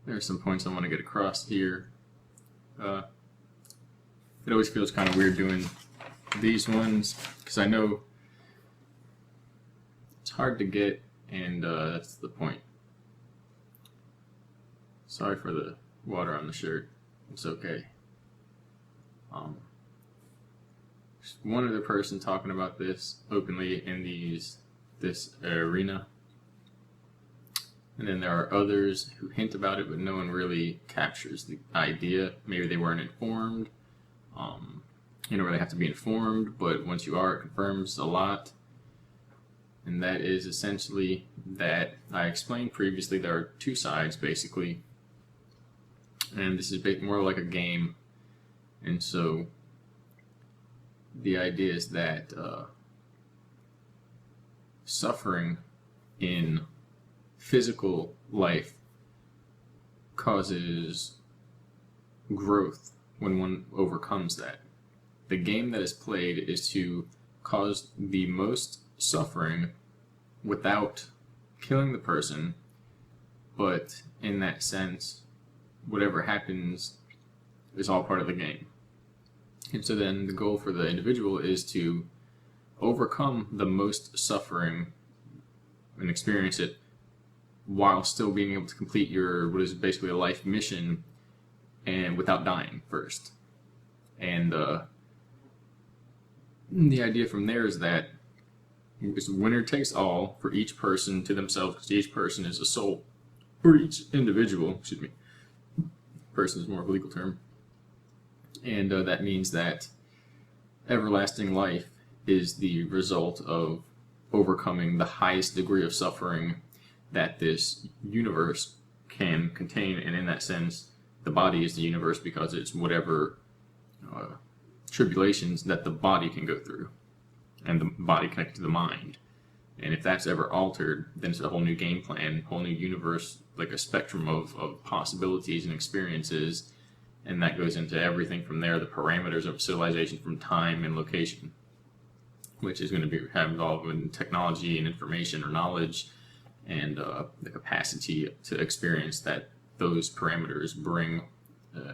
There's some points I want to get across here. It always feels kind of weird doing these ones because I know it's hard to get, and that's the point. Sorry for the water on the shirt. It's okay. Just one other person talking about this openly in this arena. And then there are others who hint about it, but no one really captures the idea. Maybe they weren't informed. You don't really have to be informed, but once you are, it confirms a lot. And that is essentially that I explained previously there are two sides, basically. And this is more like a game. And so the idea is that suffering in physical life causes growth when one overcomes that. The game that is played is to cause the most suffering without killing the person, but in that sense, whatever happens is all part of the game. And so then the goal for the individual is to overcome the most suffering and experience it while still being able to complete your, what is basically a life mission, and without dying first. And the idea from there is that it's winner takes all for each person to themselves, because each person is a soul, or each individual, excuse me. Person is more of a legal term. And that means that everlasting life is the result of overcoming the highest degree of suffering that this universe can contain. And in that sense, the body is the universe because it's whatever tribulations that the body can go through, and the body connected to the mind. And if that's ever altered, then it's a whole new game plan, whole new universe, like a spectrum of possibilities and experiences. And that goes into everything from there, the parameters of civilization from time and location, which is going to have involved in technology and information or knowledge, and the capacity to experience that those parameters bring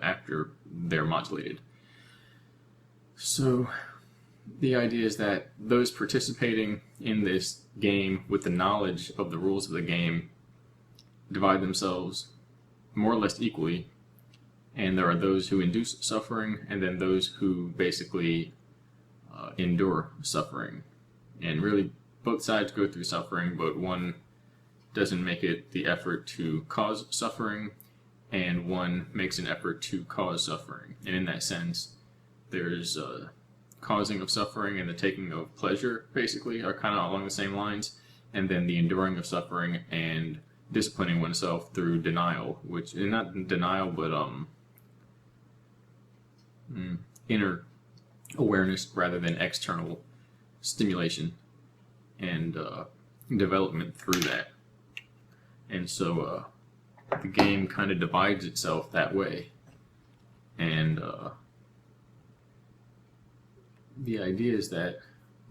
after they're modulated. So the idea is that those participating in this game with the knowledge of the rules of the game divide themselves more or less equally, and there are those who induce suffering, and then those who basically endure suffering. And really, both sides go through suffering, but one doesn't make it the effort to cause suffering, and one makes an effort to cause suffering. And in that sense, there's causing of suffering and the taking of pleasure, basically, are kind of along the same lines. And then the enduring of suffering and disciplining oneself through denial, which is not denial, but inner awareness rather than external stimulation and development through that. And so the game kind of divides itself that way. And the idea is that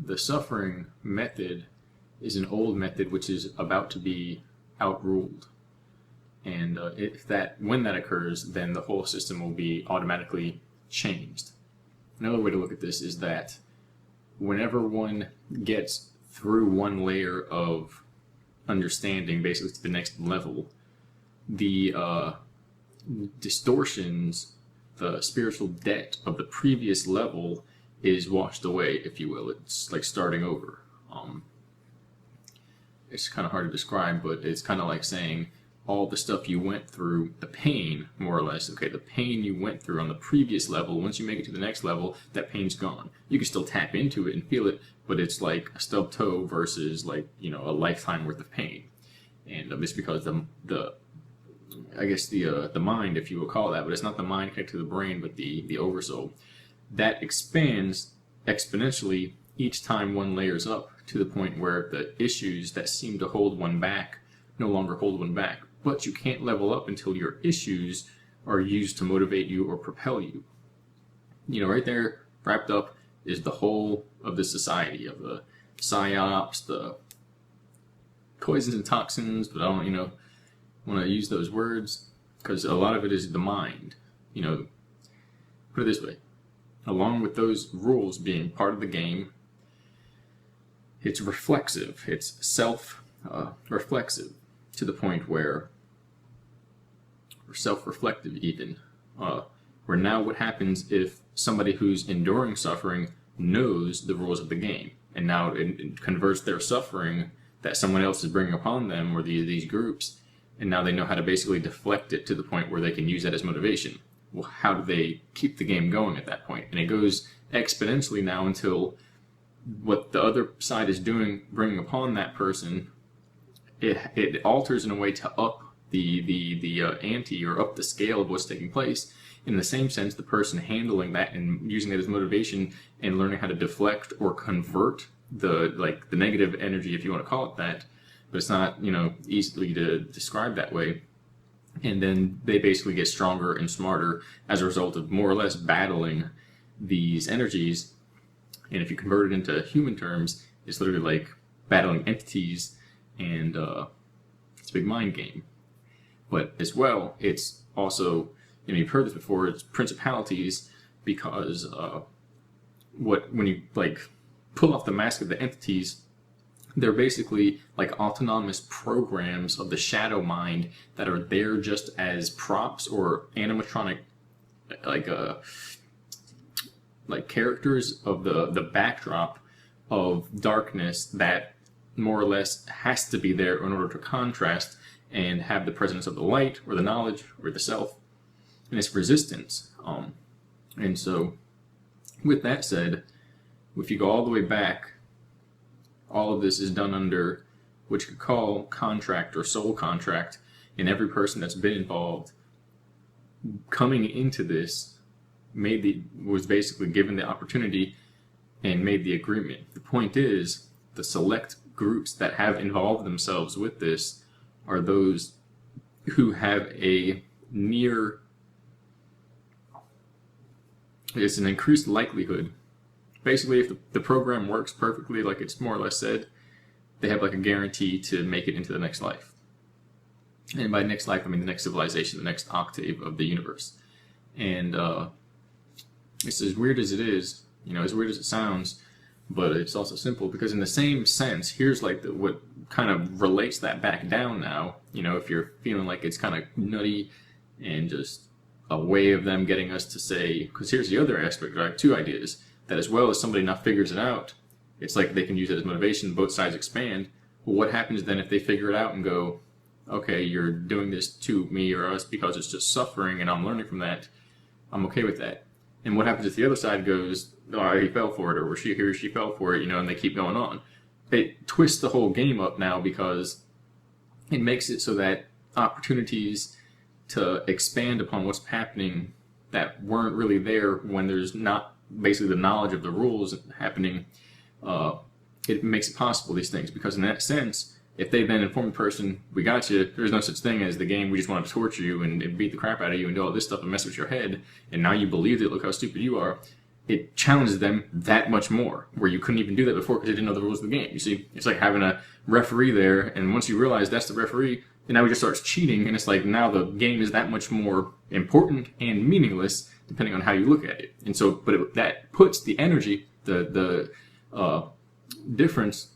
the suffering method is an old method which is about to be outruled. And when that occurs, then the whole system will be automatically changed. Another way to look at this is that whenever one gets through one layer of understanding, basically to the next level, the distortions, the spiritual debt of the previous level is washed away, if you will. It's like starting over. It's kind of hard to describe, but it's kind of like saying all the stuff you went through, the pain, more or less, okay, the pain you went through on the previous level, once you make it to the next level, that pain's gone. You can still tap into it and feel it, but it's like a stubbed toe versus, like, you know, a lifetime worth of pain. And it's because the mind, if you will call that, but it's not the mind connected to the brain, but the oversoul, that expands exponentially each time one layers up, to the point where the issues that seem to hold one back no longer hold one back. But you can't level up until your issues are used to motivate you or propel you. You know, right there, wrapped up, is the whole of the society, of the psyops, the poisons and toxins, but I don't, want to use those words. because a lot of it is the mind. You know, put it this way, along with those rules being part of the game, it's reflexive, it's self-reflexive, to the point where, or self-reflective even, where now what happens if somebody who's enduring suffering knows the rules of the game, and now it converts their suffering that someone else is bringing upon them, or these groups, and now they know how to basically deflect it to the point where they can use that as motivation. Well, how do they keep the game going at that point? And it goes exponentially now until what the other side is doing, bringing upon that person, it alters in a way to up the ante, or up the scale of what's taking place. In the same sense, the person handling that and using it as motivation and learning how to deflect or convert the negative energy, if you want to call it that, but it's not, you know, easily to describe that way. And then they basically get stronger and smarter as a result of more or less battling these energies. And if you convert it into human terms, it's literally like battling entities, and it's a big mind game. But as well, it's also, you know, you've heard this before, it's principalities, because when you like pull off the mask of the entities, they're basically like autonomous programs of the shadow mind that are there just as props or animatronic, like characters of the backdrop of darkness that more or less has to be there in order to contrast and have the presence of the light or the knowledge or the self and its resistance. And so with that said, if you go all the way back, all of this is done under what you could call contract or soul contract, and every person that's been involved coming into this was basically given the opportunity and made the agreement. The point is, the select groups that have involved themselves with this are those who have it's an increased likelihood. Basically, if the program works perfectly, like it's more or less said, they have like a guarantee to make it into the next life. And by next life, I mean the next civilization, the next octave of the universe. And it's as weird as it is, you know, as weird as it sounds, but it's also simple, because in the same sense, here's like what kind of relates that back down now. You know, if you're feeling like it's kind of nutty and just a way of them getting us to say, because here's the other aspect, right? Two ideas. That as well as somebody now figures it out, it's like they can use it as motivation, both sides expand. Well, what happens then if they figure it out and go, okay, you're doing this to me or us because it's just suffering and I'm learning from that, I'm okay with that. And what happens if the other side goes, oh, he fell for it, or he or she fell for it, you know, and they keep going on. It twists the whole game up now, because it makes it so that opportunities to expand upon what's happening that weren't really there when there's not basically the knowledge of the rules happening, it makes it possible, these things, because in that sense, if they then inform the person, we got you, there's no such thing as the game, we just want to torture you and beat the crap out of you and do all this stuff and mess with your head, and now you believed it, look how stupid you are, it challenges them that much more, where you couldn't even do that before because you didn't know the rules of the game. You see, it's like having a referee there, and once you realize that's the referee, and now he just starts cheating, and it's like now the game is that much more important and meaningless, depending on how you look at it. And so, but that puts the energy, the difference,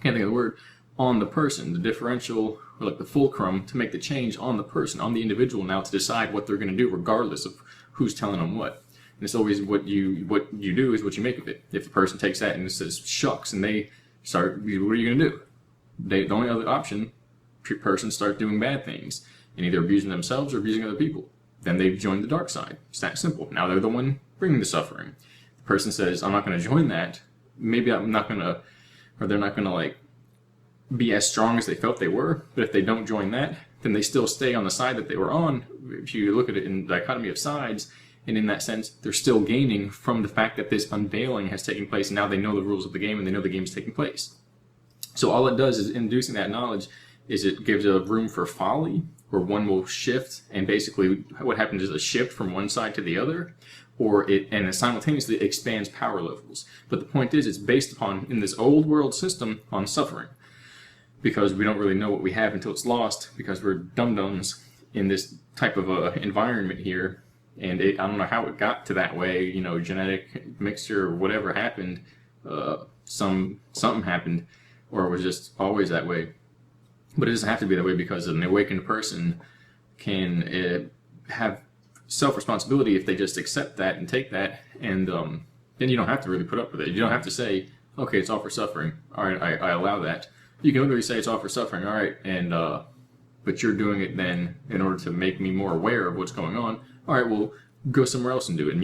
can't think of the word, on the person, the differential, or like the fulcrum, to make the change on the person, on the individual now, to decide what they're going to do regardless of who's telling them what. And it's always what you do is what you make of it. If the person takes that and says shucks, and they start, what are you going to do? The only other option, person start doing bad things and either abusing themselves or abusing other people. Then they've joined the dark side. It's that simple. Now they're the one bringing the suffering. The person says, I'm not going to join that. Maybe I'm not going to, or they're not going to like be as strong as they felt they were. But if they don't join that, then they still stay on the side that they were on. If you look at it in the dichotomy of sides, and in that sense, they're still gaining from the fact that this unveiling has taken place. And now they know the rules of the game, and they know the game's taking place. So all it does is inducing that knowledge is it gives a room for folly, where one will shift, and basically what happens is a shift from one side to the other, or it simultaneously expands power levels. But the point is, it's based upon, in this old world system, on suffering, because we don't really know what we have until it's lost, because we're dum-dums, in this type of environment here, and I don't know how it got to that way. You know, genetic mixture or whatever happened. Something happened, or it was just always that way. But it doesn't have to be that way, because an awakened person can have self-responsibility if they just accept that and take that, and then you don't have to really put up with it. You don't have to say, okay, it's all for suffering. All right, I allow that. You can literally say it's all for suffering. All right, and but you're doing it then in order to make me more aware of what's going on. All right, well, go somewhere else and do it. And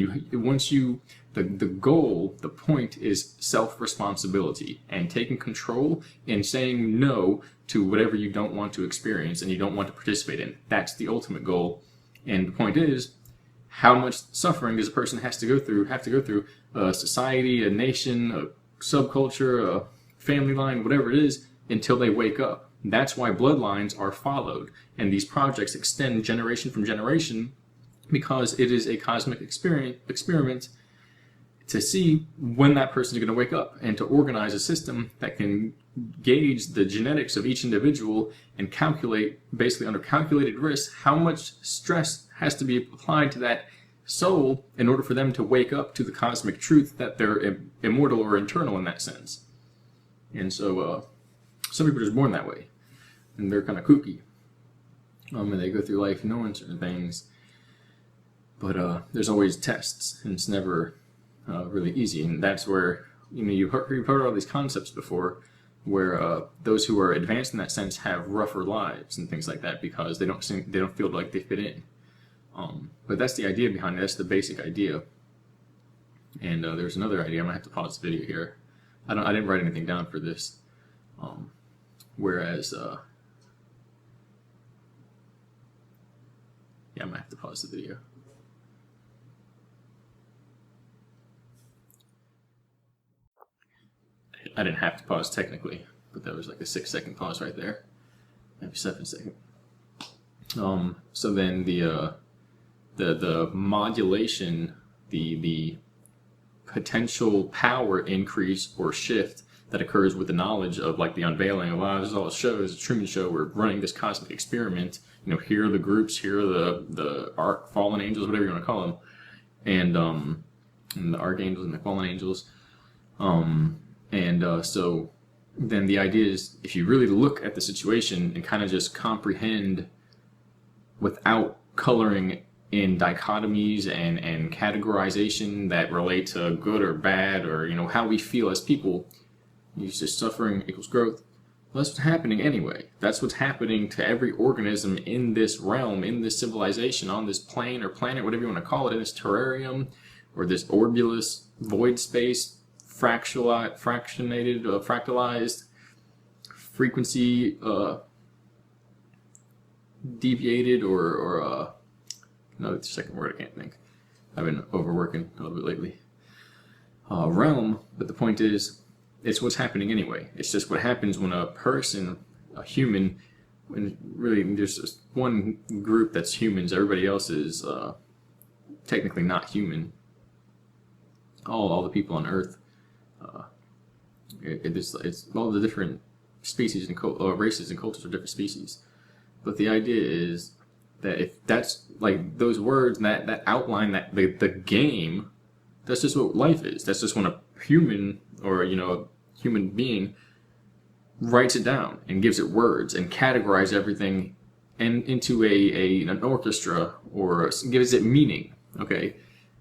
the goal, the point is self-responsibility and taking control and saying no to whatever you don't want to experience and you don't want to participate in. That's the ultimate goal. And the point is, how much suffering does a person have to go through a society, a nation, a subculture, a family line, whatever it is, until they wake up. That's why bloodlines are followed, and these projects extend generation from generation, because it is a cosmic experiment to see when that person is going to wake up, and to organize a system that can gauge the genetics of each individual and calculate, basically under calculated risk, how much stress has to be applied to that soul in order for them to wake up to the cosmic truth that they're immortal or eternal in that sense. And so some people are just born that way, and they're kind of kooky, and they go through life knowing certain things, but there's always tests, and it's never really easy. And that's where, you know, you've heard all these concepts before, where those who are advanced in that sense have rougher lives and things like that, because they don't feel like they fit in. But that's the idea behind it. That's the basic idea. And there's another idea. I'm gonna have to pause the video here. I didn't write anything down for this. Whereas, yeah, I'm gonna have to pause the video. I didn't have to pause technically, but that was like a 6-second pause right there. Maybe 7-second. So then the modulation, the potential power increase or shift that occurs with the knowledge of, like, the unveiling of, wow, this is all a show, it's a Truman Show, we're running this cosmic experiment, you know, here are the groups, here are the fallen angels, whatever you want to call them, and the archangels and the fallen angels, so then the idea is, if you really look at the situation and kind of just comprehend without coloring in dichotomies and categorization that relate to good or bad, or, you know, how we feel as people, you say suffering equals growth. Well, that's what's happening anyway. That's what's happening to every organism in this realm, in this civilization, on this plane or planet, whatever you want to call it, in this terrarium, or this orbulous void space, fractalized, frequency deviated, or no, second word I can't think. I've been overworking a little bit lately. Realm, but the point is, it's what's happening anyway. It's just what happens when a person, a human, when really there's just one group that's humans, everybody else is technically not human. All the people on Earth, it's all the different species and races and cultures are different species. But the idea is that if that's like those words, that outline, that the game, that's just what life is. That's just when a human, or, you know, a human being writes it down and gives it words and categorizes everything and into an orchestra, or gives it meaning. Okay,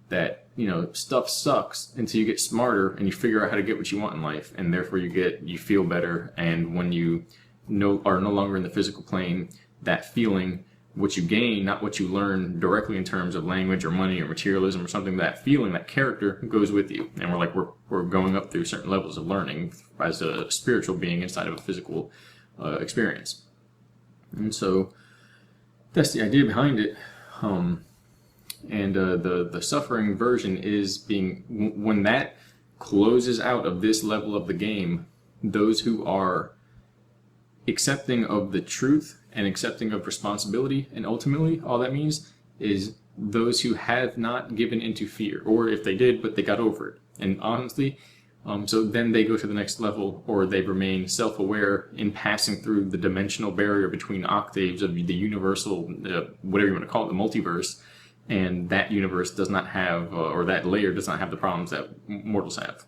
that, you know, stuff sucks until you get smarter and you figure out how to get what you want in life, and therefore you feel better. And when you are no longer in the physical plane, that feeling, what you gain, not what you learn directly in terms of language or money or materialism or something, that feeling, that character goes with you. And we're going up through certain levels of learning as a spiritual being inside of a physical experience. And so that's the idea behind it. And the suffering version is being, when that closes out of this level of the game, those who are accepting of the truth and accepting of responsibility, and ultimately all that means is those who have not given into fear, or if they did but they got over it. And honestly, So then they go to the next level, or they remain self-aware in passing through the dimensional barrier between octaves of the universal, whatever you want to call it, the multiverse, and that universe does not have, or that layer does not have the problems that mortals have.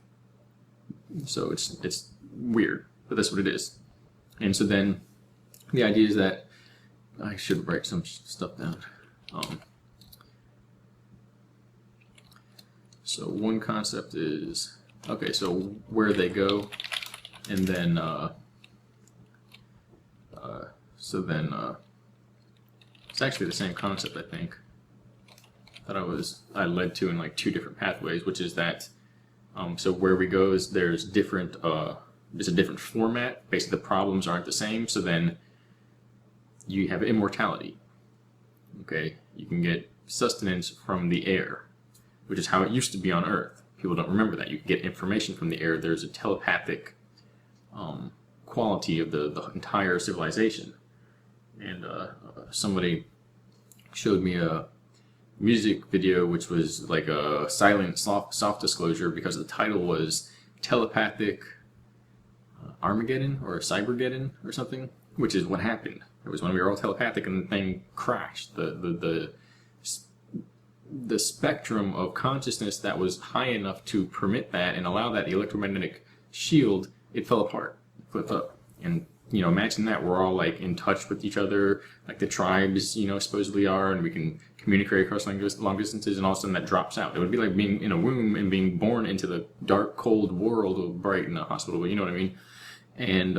So it's weird, but that's what it is. And so then the idea is that I should write some stuff down. So one concept is, okay, so where they go, and then it's actually the same concept, I think, that I led to in like two different pathways, which is that so where we go is there's a different format. Basically, the problems aren't the same. So then you have immortality. Okay, you can get sustenance from the air, which is how it used to be on Earth. People don't remember that. You can get information from the air. There's a telepathic quality of the entire civilization. And somebody showed me a music video which was like a silent soft disclosure, because the title was Telepathic Armageddon or Cybergeddon or something, which is what happened. It was when we were all telepathic and the thing crashed. The spectrum of consciousness that was high enough to permit that and allow that electromagnetic shield, it fell apart, flipped up. And you know, imagine that we're all like in touch with each other, like the tribes, you know, supposedly are, and we can communicate across long distances, and all of a sudden that drops out. It would be like being in a womb and being born into the dark, cold world of Bright in a hospital, you know what I mean? And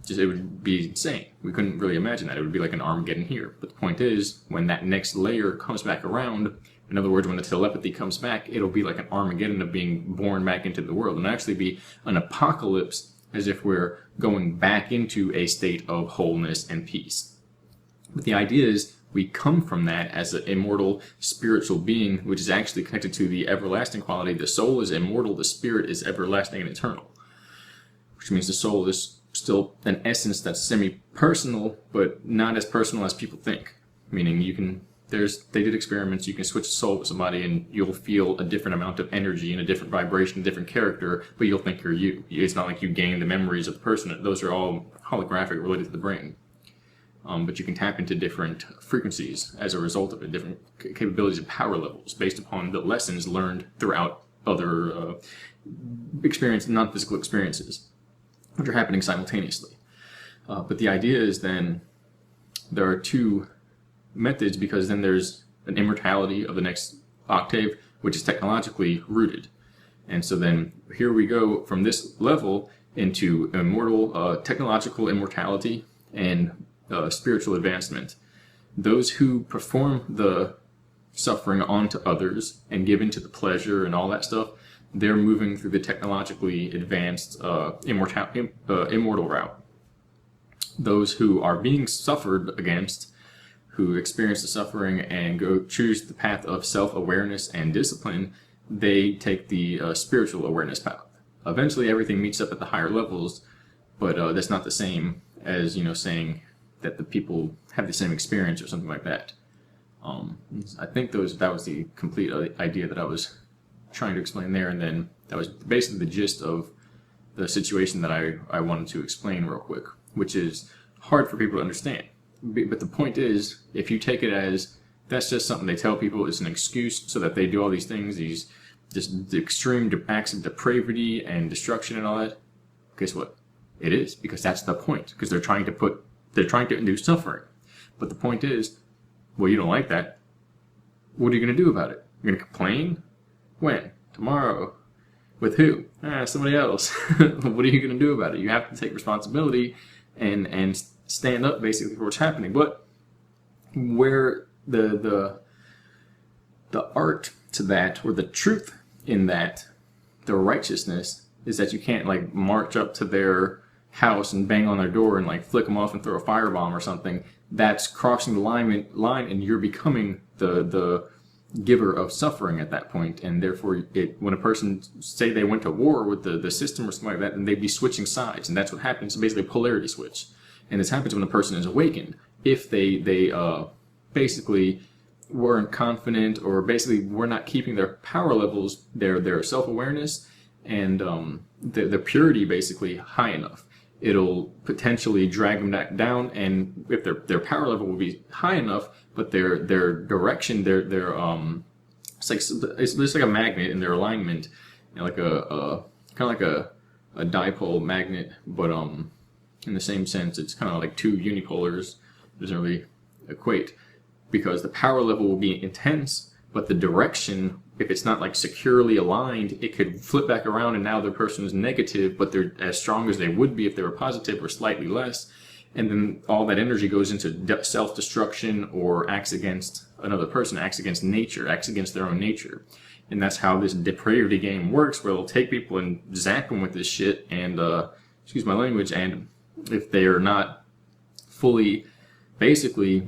just it would be insane. We couldn't really imagine that. It would be like an Armageddon here. But the point is, when that next layer comes back around, in other words, when the telepathy comes back, it'll be like an Armageddon of being born back into the world, and actually be an apocalypse, as if we're going back into a state of wholeness and peace. But the idea is we come from that as an immortal spiritual being, which is actually connected to the everlasting quality. The soul is immortal, the spirit is everlasting and eternal, which means the soul is still an essence that's semi-personal, but not as personal as people think. Meaning they did experiments, you can switch the soul with somebody and you'll feel a different amount of energy and a different vibration, a different character, but you'll think you're you. It's not like you gain the memories of the person. Those are all holographic, related to the brain. But you can tap into different frequencies as a result of it, different capabilities and power levels based upon the lessons learned throughout other non-physical experiences, which are happening simultaneously. But the idea is then there are two methods, because then there's an immortality of the next octave, which is technologically rooted. And so then here we go from this level into immortal, technological immortality and spiritual advancement. Those who perform the suffering onto others and give into the pleasure and all that stuff, they're moving through the technologically advanced immortal route. Those who are being suffered against, who experience the suffering and choose the path of self-awareness and discipline, they take the spiritual awareness path. Eventually everything meets up at the higher levels, but that's not the same as, you know, saying that the people have the same experience or something like that. I think that was the complete idea that I was trying to explain there, and then that was basically the gist of the situation that I wanted to explain real quick, which is hard for people to understand. But the point is, if you take it as that's just something they tell people, it's an excuse so that they do all these things, these just the extreme acts of depravity and destruction and all that, guess what? It is, because that's the point. Because they're trying to induce suffering. But the point is, well, you don't like that. What are you going to do about it? You're going to complain? When? Tomorrow? With who? Somebody else. What are you going to do about it? You have to take responsibility and stand up basically for what's happening. But where the art to that, or the truth in that, the righteousness, is that you can't like march up to their house and bang on their door and like flick them off and throw a firebomb or something. That's crossing the line, and you're becoming the giver of suffering at that point. And therefore, when a person say they went to war with the system or something like that, then they'd be switching sides, and that's what happens. It's basically a polarity switch. And this happens when a person is awakened. If they basically weren't confident, or basically were not keeping their power levels, their self-awareness and the purity basically high enough, it'll potentially drag them back down. And if their power level will be high enough, but their direction, their it's like a magnet in their alignment, like a kind of like a dipole magnet, but in the same sense, it's kind of like two unipolars. It doesn't really equate, because the power level will be intense, but the direction, if it's not like securely aligned, it could flip back around, and now the person is negative, but they're as strong as they would be if they were positive, or slightly less. And then all that energy goes into self-destruction, or acts against another person, acts against nature, acts against their own nature. And that's how this depravity game works, where they'll take people and zap them with this shit, and excuse my language, and if they are not fully basically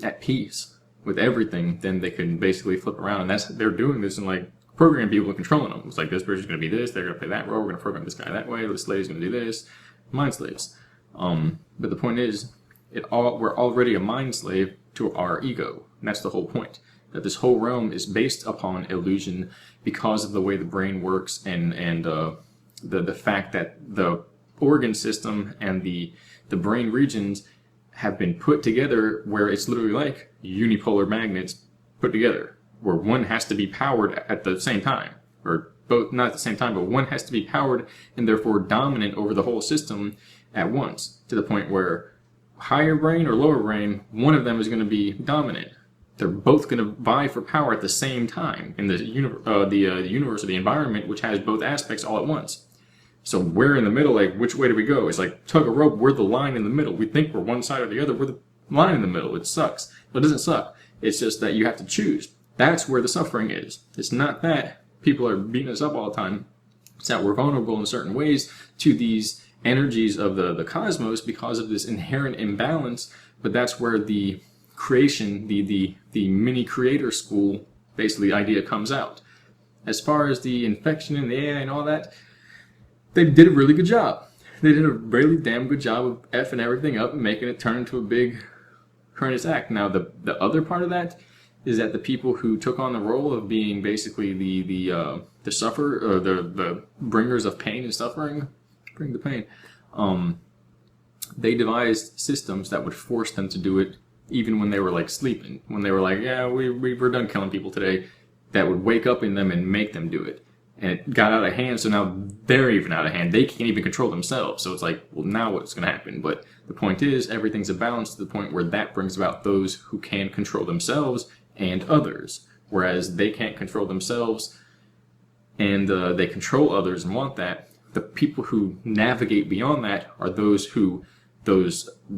at peace with everything, then they can basically flip around. And they're doing this and like programming people and controlling them. It's like, this person's going to be this, they're going to play that role, we're going to program this guy that way, this lady's going to do this. Mind slaves. But the point is, we're already a mind slave to our ego. And that's the whole point. That this whole realm is based upon illusion because of the way the brain works, and the fact that the organ system and the brain regions have been put together where it's literally like unipolar magnets put together, where one has to be powered at the same time, or both, not at the same time, but one has to be powered and therefore dominant over the whole system at once, to the point where higher brain or lower brain, one of them is going to be dominant. They're both going to vie for power at the same time in the universe or the environment, which has both aspects all at once. So we're in the middle, like, which way do we go? It's like tug of rope, we're the line in the middle. We think we're one side or the other, we're the line in the middle. It sucks. But it doesn't suck. It's just that you have to choose. That's where the suffering is. It's not that people are beating us up all the time. It's that we're vulnerable in certain ways to these energies of the cosmos because of this inherent imbalance. But that's where the creation, the mini creator school basically idea comes out. As far as the infection and the AI and all that, they did a really good job. They did a really damn good job of effing everything up and making it turn into a big horrendous act. Now, the other part of that is that the people who took on the role of being basically the sufferer, or the bringers of pain and suffering, bring the pain, they devised systems that would force them to do it even when they were like sleeping. When they were like, yeah, we're done killing people today, that would wake up in them and make them do it. And it got out of hand, so now they're even out of hand. They can't even control themselves. So it's like, well, now what's going to happen? But the point is, everything's a balance to the point where that brings about those who can control themselves and others. Whereas they can't control themselves and they control others and want that. The people who navigate beyond that are those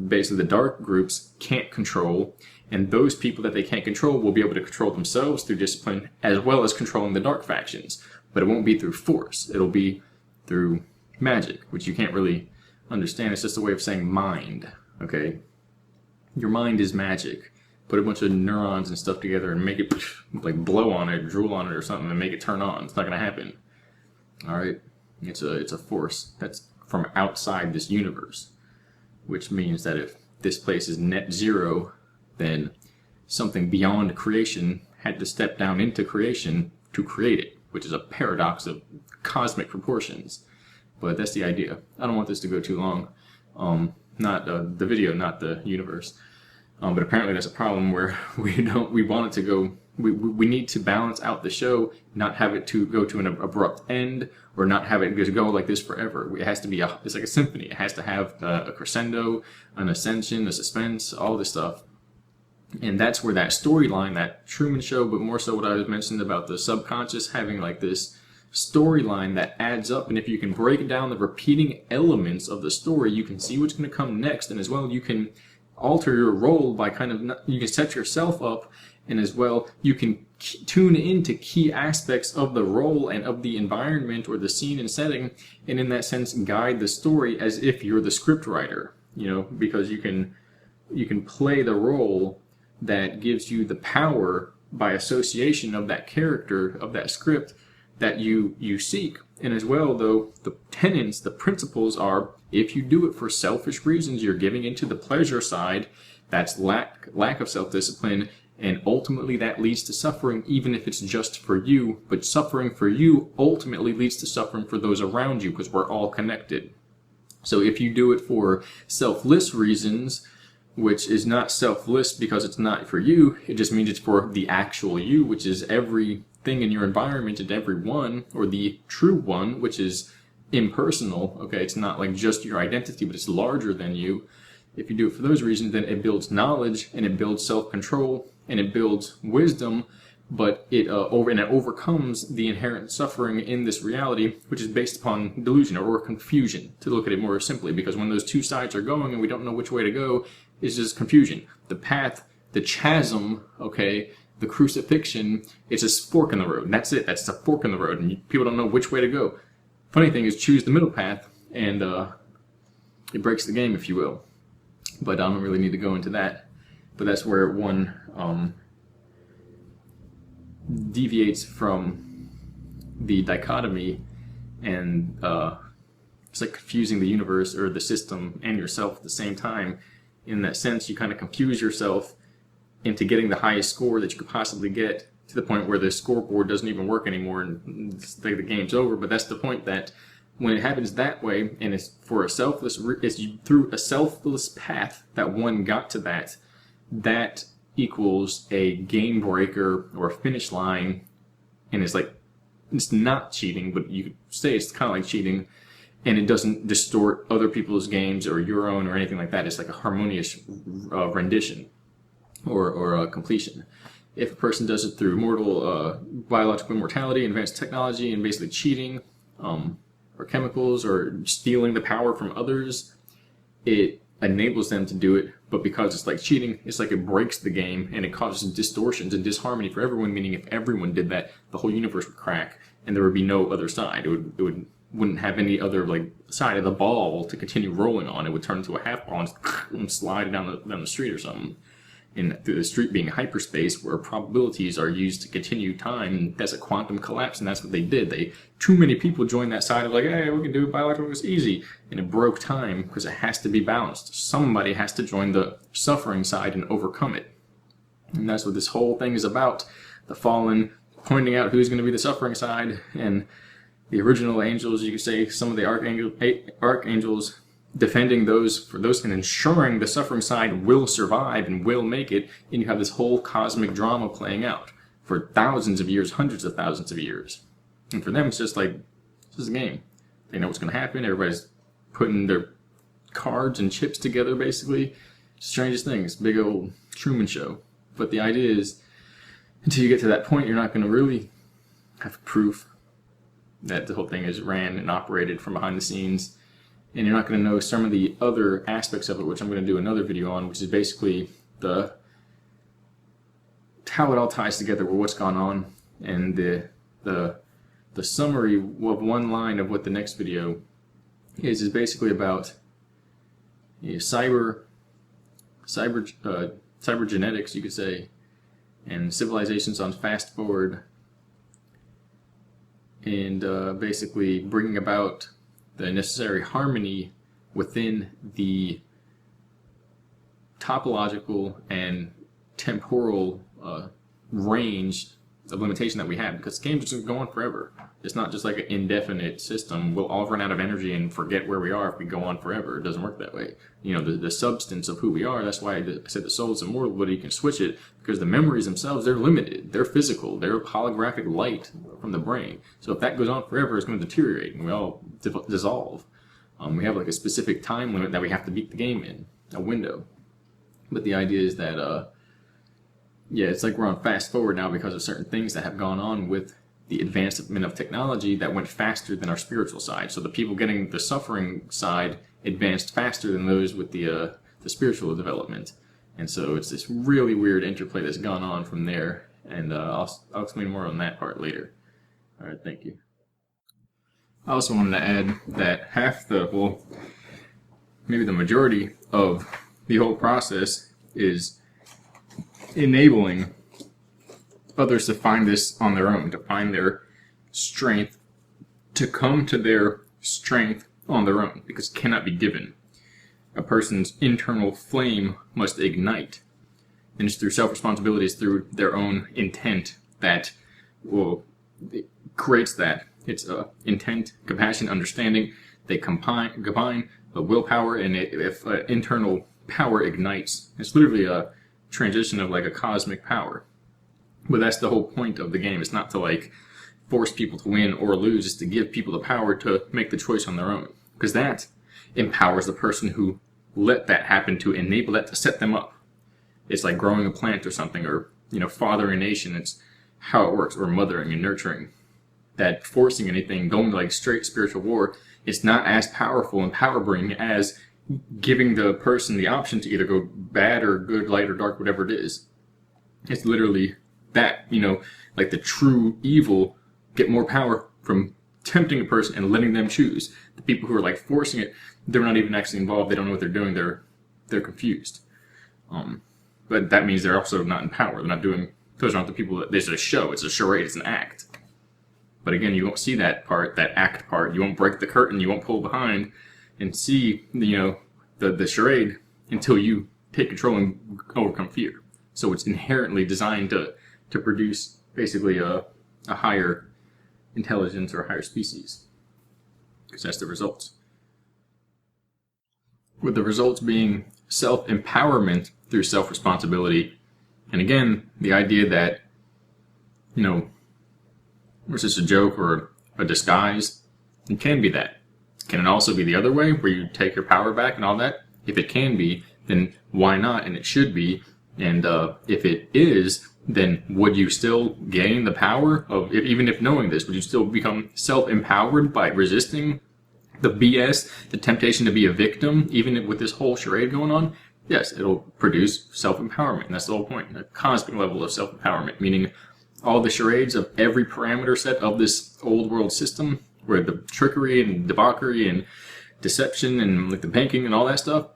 basically the dark groups can't control. And those people that they can't control will be able to control themselves through discipline, as well as controlling the dark factions. But it won't be through force. It'll be through magic, which you can't really understand. It's just a way of saying mind, okay? Your mind is magic. Put a bunch of neurons and stuff together and make it like blow on it, drool on it or something, and make it turn on. It's not going to happen. All right? It's a force that's from outside this universe, which means that if this place is net zero, then something beyond creation had to step down into creation to create it, which is a paradox of cosmic proportions. But that's the idea. I don't want this to go too long. Not the video, not the universe. But apparently that's a problem where we want it to go. We need to balance out the show, not have it to go to an abrupt end, or not have it go like this forever. It has to be it's like a symphony. It has to have a crescendo, an ascension, a suspense, all this stuff. And that's where that storyline, that Truman Show, but more so what I was mentioning about the subconscious having like this storyline that adds up. And if you can break down the repeating elements of the story, you can see what's going to come next. And as well, you can alter your role by you can set yourself up. And as well, you can tune into key aspects of the role and of the environment or the scene and setting. And in that sense, guide the story as if you're the script writer, because you can play the role that gives you the power by association of that character, of that script that you seek. And as well, though, the tenets, the principles are, if you do it for selfish reasons, you're giving into the pleasure side, that's lack of self-discipline, And ultimately that leads to suffering, even if it's just for you. But suffering for you ultimately leads to suffering for those around you, because we're all connected. So if you do it for selfless reasons, which is not selfless because it's not for you, it just means it's for the actual you, which is everything in your environment and everyone, or the true one, which is impersonal. Okay, it's not like just your identity, but it's larger than you. If you do it for those reasons, then it builds knowledge, and it builds self-control, and it builds wisdom, but it overcomes the inherent suffering in this reality, which is based upon delusion or confusion, to look at it more simply, because when those two sides are going and we don't know which way to go, it's just confusion. The path, the chasm, okay, the crucifixion, it's a fork in the road. That's it. That's a fork in the road, and people don't know which way to go. Funny thing is, choose the middle path, and it breaks the game, if you will. But I don't really need to go into that. But that's where one deviates from the dichotomy, and it's like confusing the universe or the system and yourself at the same time. In that sense, you kind of confuse yourself into getting the highest score that you could possibly get, to the point where the scoreboard doesn't even work anymore and it's like the game's over. But that's the point, that when it happens that way, and it's for a selfless, it's through a selfless path that one got to that equals a game breaker or a finish line, and it's like, it's not cheating, but you could say it's kind of like cheating, and it doesn't distort other people's games or your own or anything like that. It's like a harmonious rendition or completion. If a person does it through biological immortality, advanced technology, and basically cheating, or chemicals, or stealing the power from others, it enables them to do it. But because it's like cheating, it's like it breaks the game, and it causes distortions and disharmony for everyone, meaning if everyone did that, the whole universe would crack and there would be no other side. It wouldn't have any other like side of the ball to continue rolling on. It would turn into a half ball and slide down the street or something. And through the street being hyperspace, where probabilities are used to continue time, that's a quantum collapse, and that's what they did. Too many people joined that side of like, hey, we can do it biological, it's easy, and it broke time because it has to be balanced. Somebody has to join the suffering side and overcome it, and that's what this whole thing is about. The fallen pointing out who's going to be the suffering side, and the original angels, you could say, some of the archangels defending those and ensuring the suffering side will survive and will make it, and you have this whole cosmic drama playing out for thousands of years, hundreds of thousands of years. And for them, it's just like, this is a game. They know what's going to happen. Everybody's putting their cards and chips together, basically. Strangest things. Big old Truman Show. But the idea is, until you get to that point, you're not going to really have proof that the whole thing is ran and operated from behind the scenes. And you're not going to know some of the other aspects of it, which I'm going to do another video on, which is basically how it all ties together with what's gone on, and the summary of one line of what the next video is basically about cybergenetics, you could say, and civilizations on fast forward, and basically bringing about the necessary harmony within the topological and temporal range of limitation that we have, because games just go on forever. It's not just like an indefinite system. We'll all run out of energy and forget where we are if we go on forever. It doesn't work that way. You know, the substance of who we are, that's why I said the soul is immortal, but you can switch it, because the memories themselves, they're limited. They're physical. They're holographic light from the brain. So if that goes on forever, it's going to deteriorate, and we all dissolve. We have like a specific time limit that we have to beat the game in, a window. But the idea is that, yeah, it's like we're on fast forward now because of certain things that have gone on with the advancement of technology that went faster than our spiritual side. So the people getting the suffering side advanced faster than those with the spiritual development. And so it's this really weird interplay that's gone on from there. And I'll explain more on that part later. All right, thank you. I also wanted to add that maybe the majority of the whole process is enabling others to find this on their own, to find their strength, to come to their strength on their own, because it cannot be given. A person's internal flame must ignite. And it's through self-responsibility, it's through their own intent that it creates that. It's intent, compassion, understanding. They combine the willpower, and if internal power ignites, it's literally a transition of like a cosmic power. But that's the whole point of the game. It's not to like force people to win or lose. It's to give people the power to make the choice on their own. Because that empowers the person who let that happen, to enable that, to set them up. It's like growing a plant or something, or fathering a nation. It's how it works, or mothering and nurturing. That forcing anything, going to like straight spiritual war, it's not as powerful and power bringing as giving the person the option to either go bad or good, light or dark, whatever it is. It's literally that, like the true evil get more power from tempting a person and letting them choose. The people who are like forcing it, they're not even actually involved. They don't know what they're doing. They're confused. But that means they're also not in power. They're not doing. Those aren't the people. There's a show. It's a charade. It's an act. But again, you won't see that part, that act part. You won't break the curtain. You won't pull behind and see the charade until you take control and overcome fear. So it's inherently designed to produce basically a higher intelligence or a higher species, because that's the results. With the results being self-empowerment through self-responsibility, and again, the idea that, was this a joke or a disguise? It can be that. Can it also be the other way, where you take your power back and all that? If it can be, then why not? And it should be. And if it is, then would you still gain the power of, even if knowing this, would you still become self-empowered by resisting the BS, the temptation to be a victim, even with this whole charade going on? Yes, it'll produce self-empowerment. And that's the whole point, a cosmic level of self-empowerment, meaning all the charades of every parameter set of this old world system, where the trickery and debauchery and deception and like the banking and all that stuff,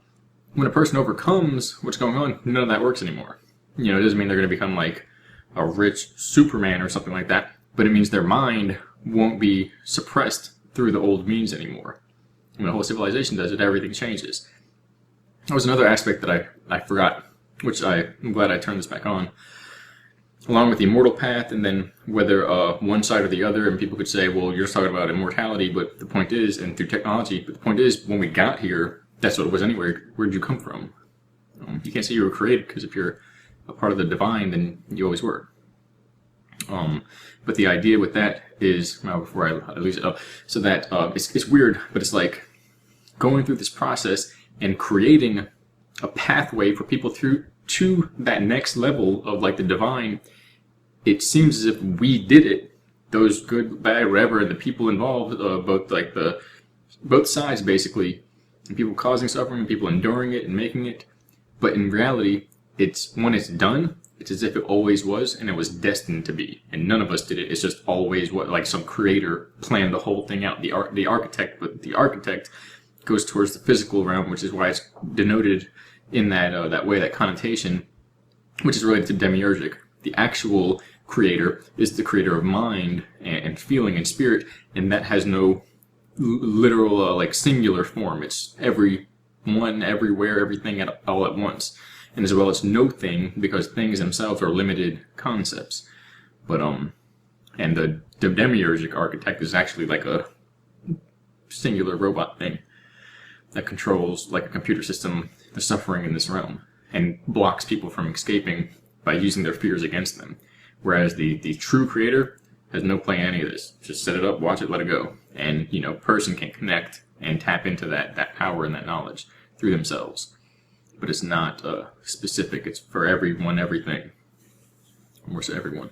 when a person overcomes what's going on, none of that works anymore. It doesn't mean they're going to become like a rich Superman or something like that, but it means their mind won't be suppressed through the old means anymore. When the whole civilization does it, everything changes. That was another aspect that I forgot, which I'm glad I turned this back on. Along with the immortal path, and then whether one side or the other, and people could say, well, you're just talking about immortality, but the point is, and through technology, but the point is, when we got here, that's what it was anyway. Where did you come from? You can't say you were created, because if you're a part of the divine, then you always were. But the idea with that is, well, before I lose it up, so that it's weird, but it's like going through this process and creating a pathway for people through to that next level of like the divine. It seems as if we did it, those good, bad, whatever, and the people involved, both sides basically, and people causing suffering, and people enduring it and making it. But in reality, when it's done, it's as if it always was, and it was destined to be. And none of us did it. It's just always what, like some creator planned the whole thing out, the architect. But the architect goes towards the physical realm, which is why it's denoted in that way, that connotation, which is related to demiurgic. The actual creator is the creator of mind and feeling and spirit, and that has no literal like singular form. It's everyone, everywhere, everything all at once. And as well as no thing, because things themselves are limited concepts. But and the demiurgic architect is actually like a singular robot thing that controls, like a computer system, the suffering in this realm, and blocks people from escaping by using their fears against them. Whereas the true creator has no play in any of this. Just set it up, watch it, let it go. And, person can connect and tap into that power and that knowledge through themselves. But it's not specific. It's for everyone, everything. More so everyone.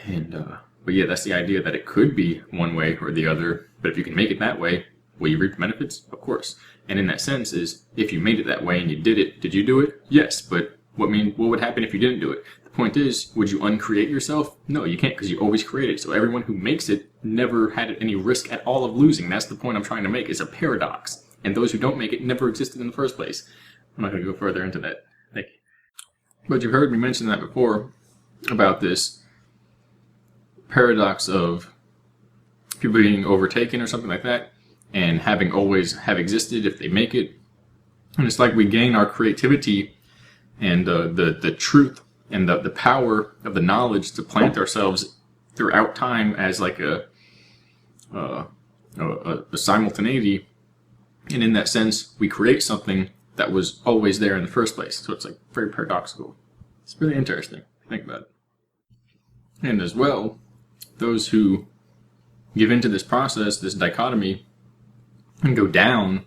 And, but yeah, that's the idea, that it could be one way or the other. But if you can make it that way, will you reap the benefits? Of course. And in that sense is, if you made it that way and you did it, did you do it? Yes, but what would happen if you didn't do it? The point is, would you uncreate yourself? No, you can't, because you always create it. So everyone who makes it never had any risk at all of losing. That's the point I'm trying to make. It's a paradox. And those who don't make it never existed in the first place. I'm not going to go further into that. Thank you. But you've heard me mention that before, about this paradox of people being overtaken or something like that, and having always have existed if they make it. And it's like we gain our creativity and the truth and the power of the knowledge to plant ourselves throughout time as like a simultaneity. And in that sense, we create something that was always there in the first place. So it's like very paradoxical. It's really interesting to think about it. And as well, those who give into this process, this dichotomy, and go down,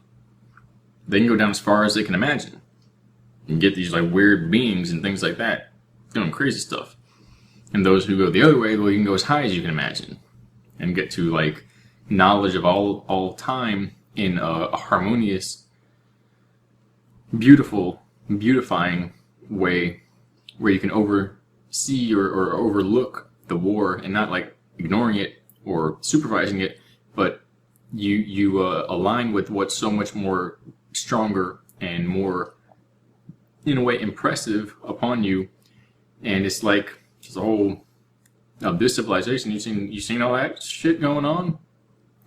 they can go down as far as they can imagine. And get these like weird beings and things like that, doing crazy stuff. And those who go the other way, well, you can go as high as you can imagine. And get to like knowledge of all time in a harmonious, beautiful, beautifying way where you can oversee or overlook the war and not like ignoring it or supervising it, but you align with what's so much more stronger and more, in a way, impressive upon you. And it's like just a whole of this civilization. You seen all that shit going on?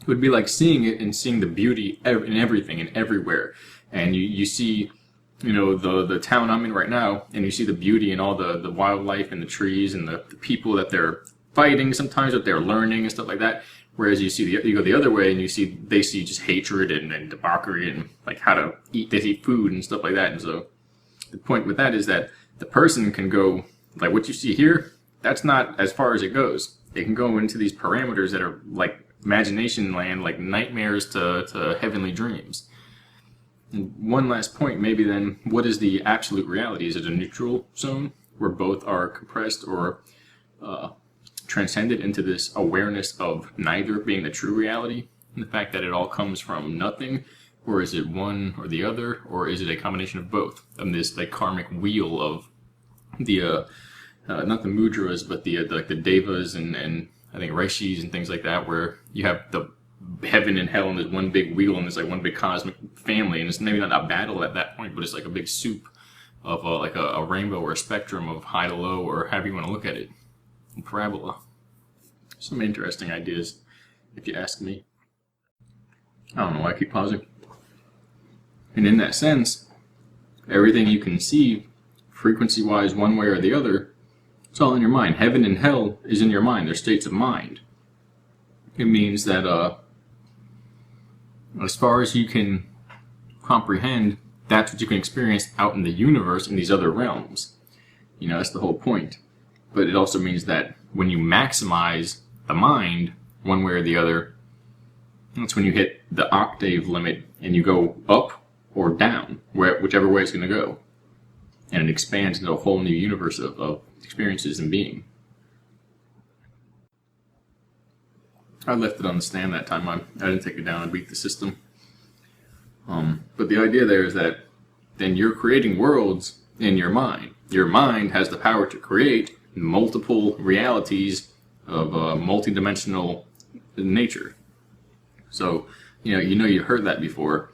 It would be like seeing it and seeing the beauty in everything and everywhere. And you see, the town I'm in right now, and you see the beauty in all the wildlife and the trees and the people that they're fighting sometimes, that they're learning and stuff like that. Whereas you go the other way and they see just hatred and debauchery and like how to eat, they see food and stuff like that. And so the point with that is that the person can go, like what you see here, that's not as far as it goes. It can go into these parameters that are like imagination land, like nightmares to heavenly dreams. And one last point, maybe then, what is the absolute reality? Is it a neutral zone where both are compressed or transcended into this awareness of neither being the true reality, and the fact that it all comes from nothing? Or is it one or the other, or is it a combination of both? And this like karmic wheel of the not the mudras, but the devas and I think rishis and things like that, where you have the heaven and hell and there's one big wheel and there's like one big cosmic family, and it's maybe not a battle at that point, but it's like a big soup of like a rainbow or a spectrum of high to low, or however you want to look at it, a parabola. Some interesting ideas, if you ask me. I don't know why I keep pausing. And in that sense, everything you can see, frequency-wise, one way or the other, it's all in your mind. Heaven and hell is in your mind. They're states of mind. It means that as far as you can comprehend, that's what you can experience out in the universe in these other realms. That's the whole point. But it also means that when you maximize the mind, one way or the other, that's when you hit the octave limit and you go up or down, whichever way it's going to go. And it expands into a whole new universe of experiences and being. I left it on the stand that time. I didn't take it down. I beat the system. But the idea there is that then you're creating worlds in your mind. Your mind has the power to create multiple realities of multidimensional nature. So, you heard that before.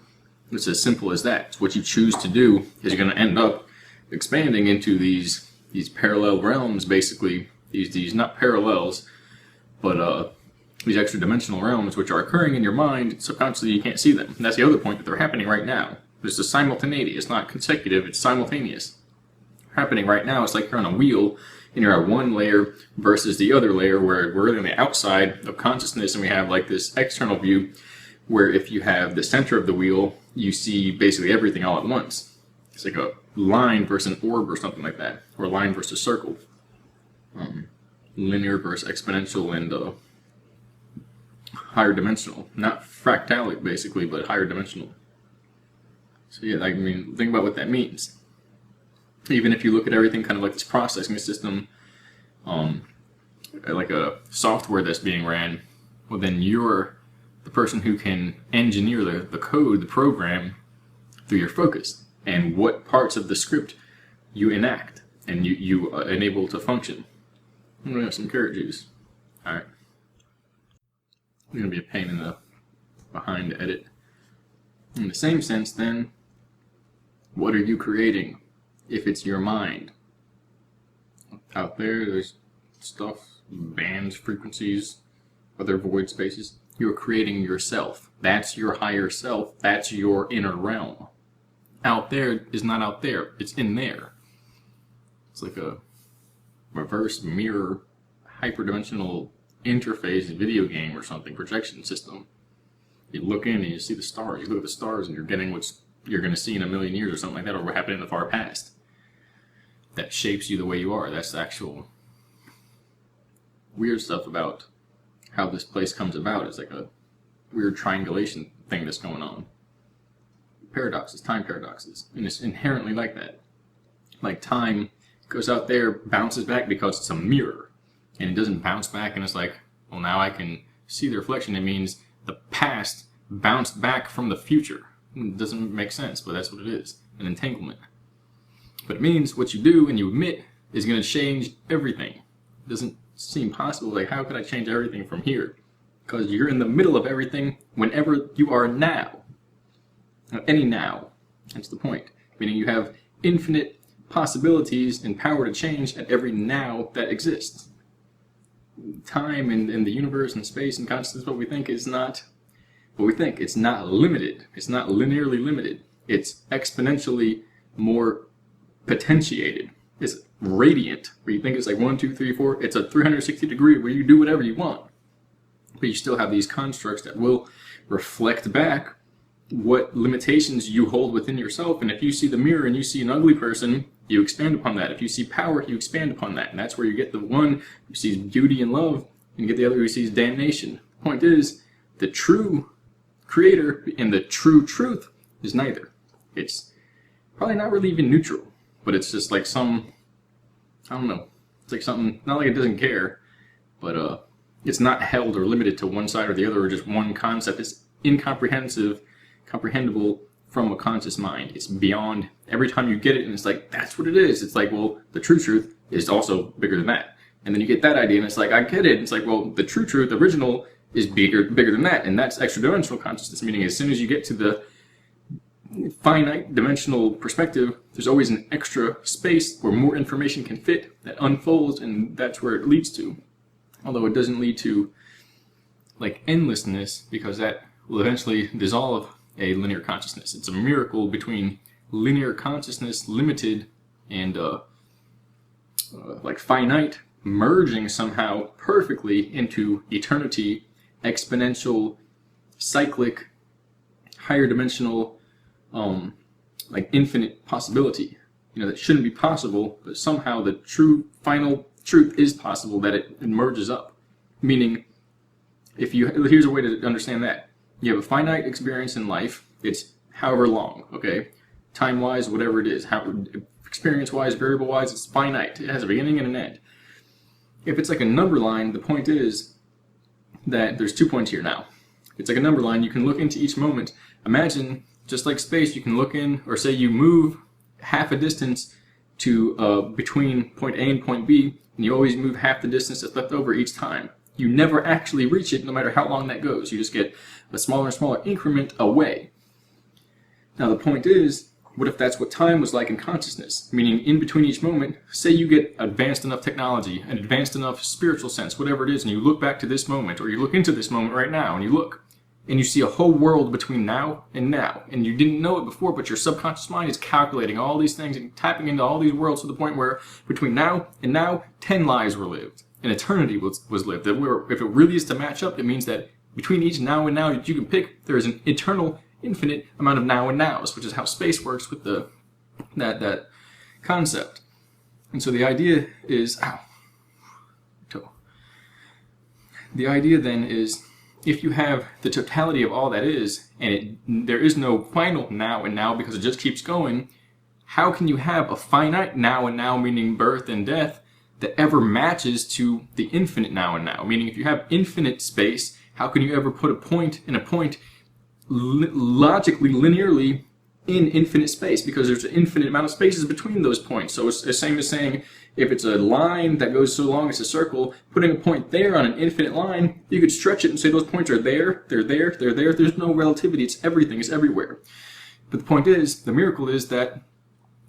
It's as simple as that. It's what you choose to do is you're going to end up expanding into these parallel realms, basically. These not parallels, but these extra dimensional realms which are occurring in your mind. Subconsciously you can't see them. And that's the other point, that they're happening right now. There's a simultaneity. It's not consecutive, it's simultaneous. Happening right now. It's like you're on a wheel and you're at one layer versus the other layer, where we're really on the outside of consciousness, and we have like this external view where if you have the center of the wheel, you see basically everything all at once. It's like a line versus an orb or something like that, or a line versus circle. Linear versus exponential and higher dimensional. Not fractalic, basically, but higher dimensional. So yeah, think about what that means. Even if you look at everything kind of like this processing system, like a software that's being ran, well then you're the person who can engineer the code, the program, through your focus, and what parts of the script you enact, and you enable to function. I'm going to have some carrot juice. Alright. It's going to be a pain in the behind to edit. In the same sense, then, what are you creating if it's your mind? Out there's stuff, bands, frequencies, other void spaces. You're creating yourself. That's your higher self. That's your inner realm. Out there is not out there. It's in there. It's like a reverse mirror hyperdimensional interface video game or something, projection system. You look in and you see the stars. You look at the stars and you're getting what you're going to see in a million years or something like that, or what happened in the far past. That shapes you the way you are. That's the actual weird stuff about how this place comes about. It's like a weird triangulation thing that's going on. Paradoxes, time paradoxes. And it's inherently like that. Like time goes out there, bounces back because it's a mirror. And it doesn't bounce back and it's like, well, now I can see the reflection. It means the past bounced back from the future. It doesn't make sense, but that's what it is. An entanglement. But it means what you do and you admit is going to change everything. It doesn't seem possible. Like, how could I change everything from here? Because you're in the middle of everything whenever you are now. Any now. That's the point. Meaning you have infinite possibilities and power to change at every now that exists. Time and the universe and space and consciousness, what we think is not what we think. It's not limited. It's not linearly limited. It's exponentially more potentiated. It's radiant, where you think it's like 1, 2, 3, 4. It's a 360 degree where you do whatever you want. But you still have these constructs that will reflect back what limitations you hold within yourself. And if you see the mirror and you see an ugly person, you expand upon that. If you see power, you expand upon that. And that's where you get the one who sees beauty and love, and you get the other who sees damnation. The point is, the true creator and the true truth is neither. It's probably not really even neutral, but it's just like some, I don't know, it's like something, not like it doesn't care, but it's not held or limited to one side or the other, or just one concept. It's comprehensible from a conscious mind. It's beyond, every time you get it and it's like, that's what it is. It's like, well, the true truth is also bigger than that. And then you get that idea and it's like, I get it. It's like, well, the true truth, original, is bigger than that. And that's extra dimensional consciousness, meaning as soon as you get to the finite dimensional perspective, there's always an extra space where more information can fit that unfolds, and that's where it leads to. Although it doesn't lead to like endlessness, because that will eventually dissolve a linear consciousness. It's a miracle between linear consciousness, limited, and like finite, merging somehow perfectly into eternity, exponential, cyclic, higher dimensional, like infinite possibility. You know, that shouldn't be possible, but somehow the true final truth is possible, that it merges up. Meaning, here's a way to understand that. You have a finite experience in life. It's however long, okay? Time-wise, whatever it is. Experience-wise, variable-wise, it's finite. It has a beginning and an end. If it's like a number line, the point is that there's 2 points here now. It's like a number line. You can look into each moment. Imagine, just like space, you can look in, or say you move half a distance to between point A and point B, and you always move half the distance that's left over each time. You never actually reach it, no matter how long that goes. You just get a smaller and smaller increment away. Now the point is, what if that's what time was like in consciousness? Meaning, in between each moment, say you get advanced enough technology, an advanced enough spiritual sense, whatever it is, and you look back to this moment, or you look into this moment right now, and you look, and you see a whole world between now, and you didn't know it before, but your subconscious mind is calculating all these things and tapping into all these worlds to the point where between now and now, 10 lives were lived. An eternity was lived. If it really is to match up, it means that between each now and now that you can pick, there is an eternal, infinite amount of now and nows, which is how space works with that concept. And so the idea is, the idea then is, if you have the totality of all that is, and there is no final now and now because it just keeps going, how can you have a finite now and now, meaning birth and death, that ever matches to the infinite now and now? Meaning, if you have infinite space, how can you ever put a point and a point logically, linearly in infinite space? Because there's an infinite amount of spaces between those points. So it's the same as saying, if it's a line that goes so long as a circle, putting a point there on an infinite line, you could stretch it and say those points are there, they're there, they're there. There's no relativity. It's everything. It's everywhere. But the point is, the miracle is that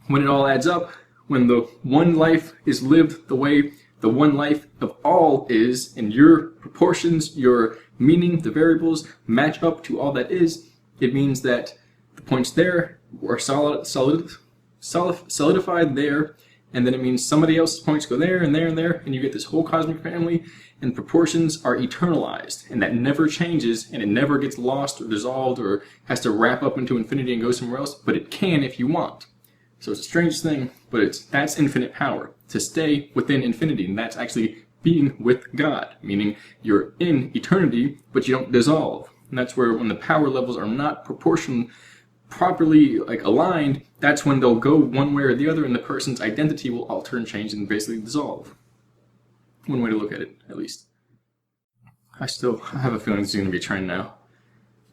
when it all adds up, when the one life is lived the way the one life of all is, and your proportions, your meaning, the variables match up to all that is, it means that the points there are solidified there, and then it means somebody else's points go there and there and there, and you get this whole cosmic family, and proportions are eternalized, and that never changes, and it never gets lost or dissolved or has to wrap up into infinity and go somewhere else, but it can if you want. So it's a strange thing, but that's infinite power, to stay within infinity, and that's actually being with God, meaning you're in eternity, but you don't dissolve. And that's where when the power levels are not properly aligned, that's when they'll go one way or the other, and the person's identity will alter and change and basically dissolve. One way to look at it, at least. I have a feeling this is going to be a trend now.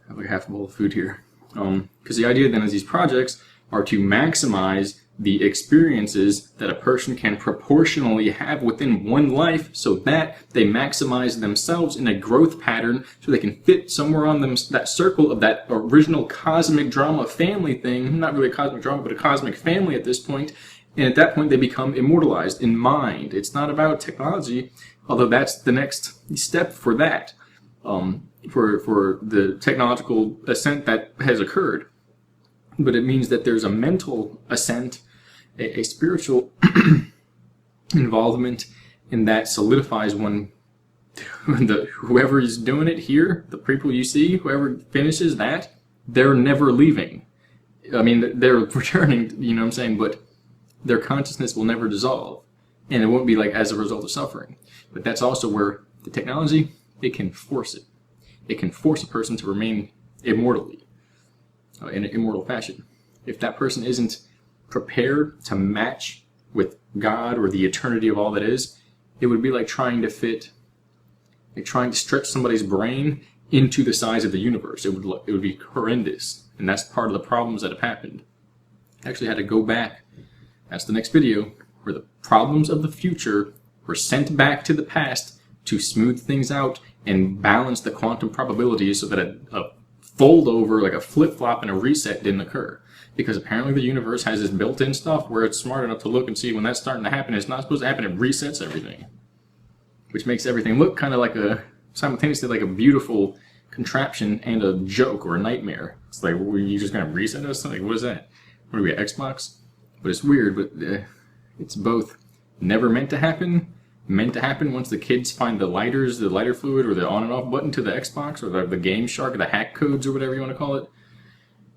I have like half a bowl of food here. Because the idea then is these projects are to maximize the experiences that a person can proportionally have within one life, so that they maximize themselves in a growth pattern so they can fit somewhere on them that circle of that original cosmic drama family thing. Not really a cosmic drama, but a cosmic family at this point. And at that point they become immortalized in mind. It's not about technology, although that's the next step for that, for the technological ascent that has occurred. But it means that there's a mental ascent, a spiritual involvement, and that solidifies whoever is doing it here, the people you see, whoever finishes that, they're never leaving. I mean, they're returning, you know what I'm saying, but their consciousness will never dissolve, and it won't be like as a result of suffering. But that's also where the technology, it can force it. It can force a person to remain immortally, in an immortal fashion. If that person isn't prepared to match with God or the eternity of all that is, it would be like trying to stretch somebody's brain into the size of the universe. It would be horrendous, and that's part of the problems that have happened. I actually had to go back. That's the next video, where the problems of the future were sent back to the past to smooth things out and balance the quantum probabilities so that a fold over, like a flip-flop and a reset, didn't occur. Because apparently the universe has this built-in stuff where it's smart enough to look and see when that's starting to happen. It's not supposed to happen. It resets everything, which makes everything look kind of like simultaneously like a beautiful contraption and a joke or a nightmare. It's like, well, you just gonna reset us? Like, what is that? What are we, at Xbox? But it's weird, but it's both never meant to happen once the kids find the lighter fluid, or the on and off button to the Xbox, or the Game Shark, or the hack codes, or whatever you want to call it,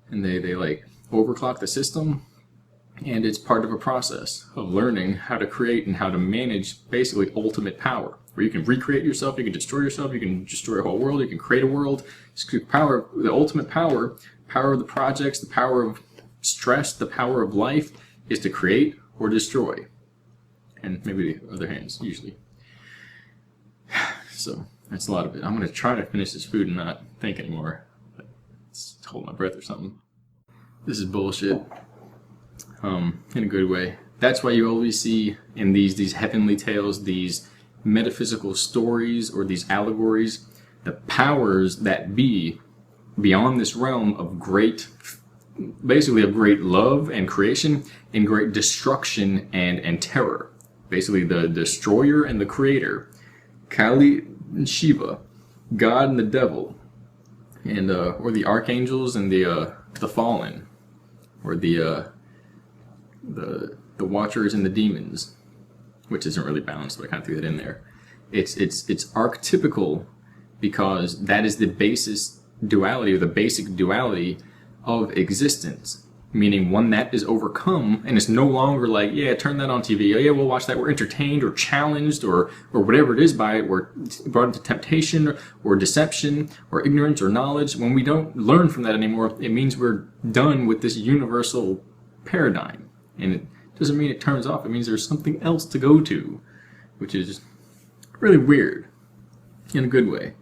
and they like overclock the system, and it's part of a process of learning how to create and how to manage basically ultimate power, where you can recreate yourself, you can destroy a whole world, you can create a world. Power, the ultimate power of the projects, the power of stress, the power of life, is to create or destroy. And maybe the other hands, usually. So, that's a lot of it. I'm going to try to finish this food and not think anymore. Just hold my breath or something. This is bullshit. In a good way. That's why you always see in these heavenly tales, these metaphysical stories, or these allegories, the powers that be beyond this realm of great love and creation, and great destruction and terror. Basically the destroyer and the creator, Kali and Shiva, God and the devil, and or the archangels and the fallen, or the watchers and the demons, which isn't really balanced, but I kind of threw that in there. It's archetypical because that is the basis duality, or the basic duality of existence, meaning one that is overcome, and it's no longer like, yeah, turn that on TV, oh yeah, we'll watch that, we're entertained or challenged or whatever it is by it, we're brought into temptation or deception or ignorance or knowledge. When we don't learn from that anymore, it means we're done with this universal paradigm, and it doesn't mean it turns off, it means there's something else to go to, which is really weird in a good way.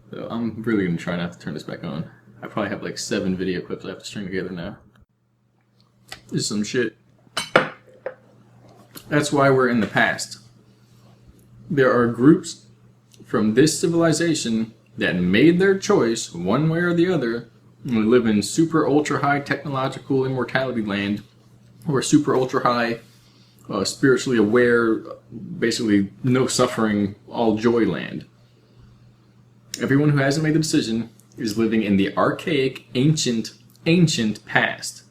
So I'm really going to try not to turn this back on. I probably have like 7 video clips I have to string together now. This is some shit. That's why we're in the past. There are groups from this civilization that made their choice one way or the other, and we live in super ultra high technological immortality land, or super ultra high spiritually aware, basically no suffering, all joy land. Everyone who hasn't made the decision is living in the archaic, ancient past.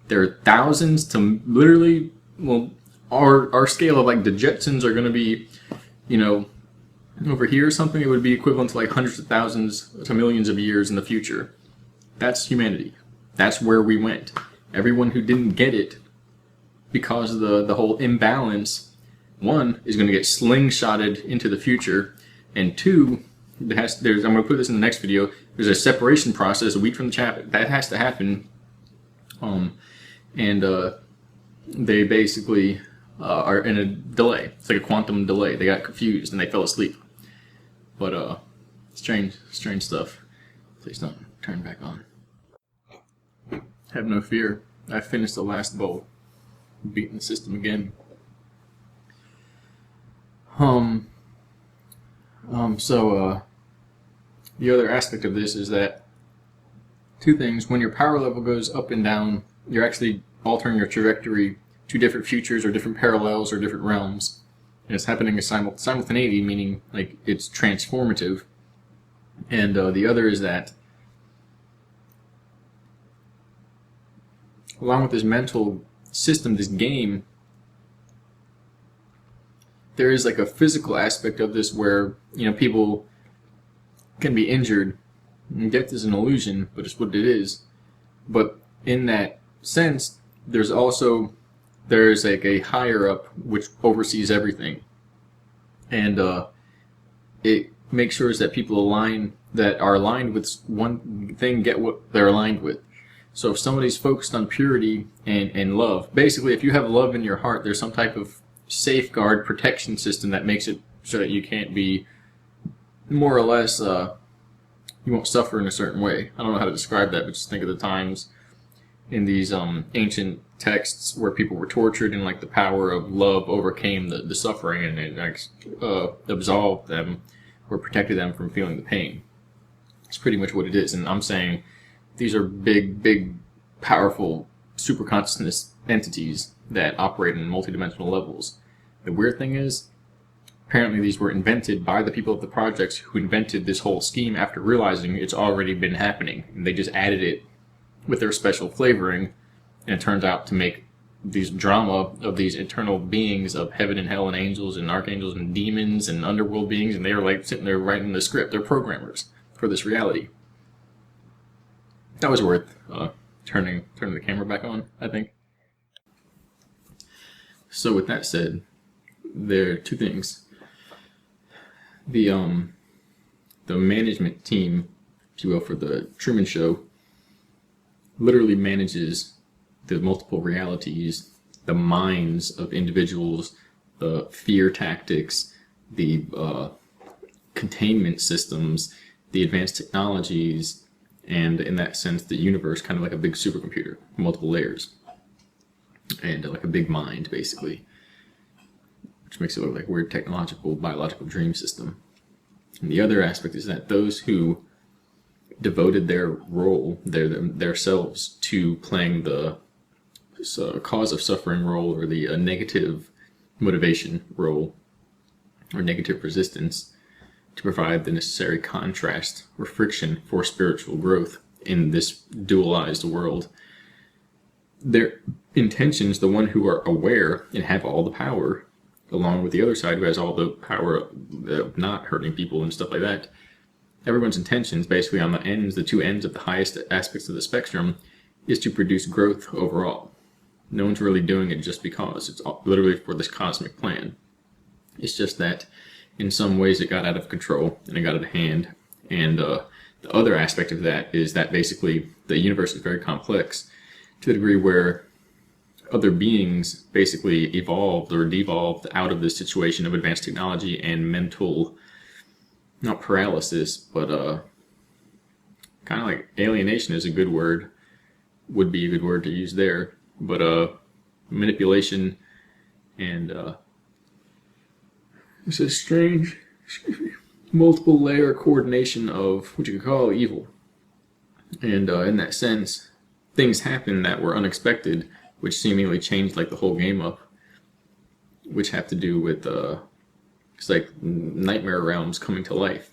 There are thousands to literally, well, our scale of like the Jetsons are going to be, you know, over here or something, it would be equivalent to like hundreds of thousands to millions of years in the future. That's humanity. That's where we went. Everyone who didn't get it because of the whole imbalance, one, is going to get slingshotted into the future, and two, I'm going to put this in the next video, there's a separation process, a wheat from the chaff, that has to happen, they basically are in a delay. It's like a quantum delay. They got confused and they fell asleep. But strange stuff. Please don't turn back on. Have no fear. I finished the last bowl. Beating the system again. The other aspect of this is that two things. When your power level goes up and down, you're actually altering your trajectory to different futures or different parallels or different realms. And it's happening as simultaneity, meaning like it's transformative. And the other is that along with this mental system, this game, there is like a physical aspect of this where, you know, people can be injured. And death is an illusion, but it's what it is. But in that sense, there's like a higher up which oversees everything. And it makes sure that people that are aligned with one thing get what they're aligned with. So if somebody's focused on purity and love, basically if you have love in your heart, there's some type of safeguard protection system that makes it so that you can't be more or less, you won't suffer in a certain way. I don't know how to describe that, but just think of the times in these ancient texts where people were tortured and like the power of love overcame the suffering and it absolved them or protected them from feeling the pain. It's pretty much what it is. And I'm saying these are big, powerful super consciousness entities that operate in multidimensional levels. The weird thing is, apparently these were invented by the people of the projects who invented this whole scheme after realizing it's already been happening. And they just added it with their special flavoring, and it turns out to make these drama of these eternal beings of heaven and hell and angels and archangels and demons and underworld beings, and they are like sitting there writing the script. They're programmers for this reality. That was worth turning the camera back on, I think. So with that said, there are two things. The management team, if you will, for the Truman Show literally manages the multiple realities, the minds of individuals, the fear tactics, the containment systems, the advanced technologies, and in that sense the universe, kind of like a big supercomputer, multiple layers, and like a big mind basically, which makes it look like a weird technological biological dream system. And the other aspect is that those who devoted their role, their selves, to playing the cause of suffering role, or the negative motivation role, or negative resistance, to provide the necessary contrast or friction for spiritual growth in this dualized world. Their intentions, the one who are aware and have all the power, along with the other side who has all the power of not hurting people and stuff like that, everyone's intentions, basically on the two ends of the highest aspects of the spectrum, is to produce growth overall. No one's really doing it just because. It's literally for this cosmic plan. It's just that in some ways it got out of control and it got out of hand. And the other aspect of that is that basically the universe is very complex to the degree where other beings basically evolved or devolved out of this situation of advanced technology and mental, not paralysis, but kind of like alienation is a good word, would be a good word to use there, but manipulation and it's a strange multiple layer coordination of what you could call evil. And in that sense, things happen that were unexpected, which seemingly changed like the whole game up, which have to do with it's like nightmare realms coming to life,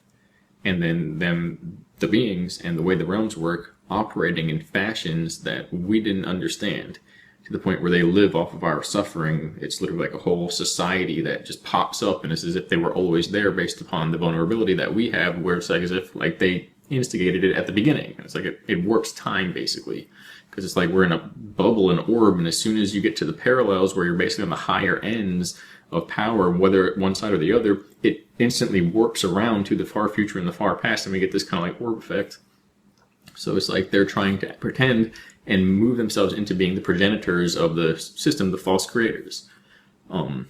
and then the beings and the way the realms work operating in fashions that we didn't understand. to the point where they live off of our suffering. It's literally like a whole society that just pops up, and it's as if they were always there based upon the vulnerability that we have, where it's like as if like they instigated it at the beginning. It's like it warps time basically, because it's like we're in a bubble, an orb, and as soon as you get to the parallels where you're basically on the higher ends of power, whether one side or the other, it instantly warps around to the far future and the far past, and we get this kind of like orb effect. So it's like they're trying to pretend and move themselves into being the progenitors of the system, the false creators. And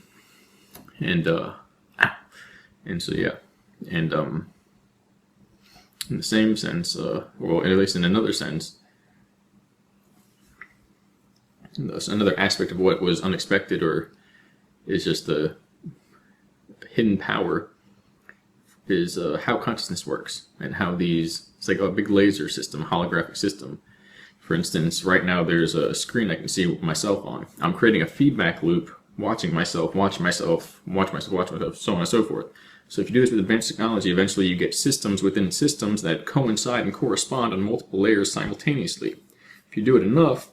so yeah, and in the same sense, well, at least in another sense, another aspect of what was unexpected or is just the hidden power is how consciousness works and how it's like a big laser system, holographic system. For instance, right now there's a screen I can see myself on. I'm creating a feedback loop, watching myself, so on and so forth. So if you do this with advanced technology, eventually you get systems within systems that coincide and correspond on multiple layers simultaneously. If you do it enough,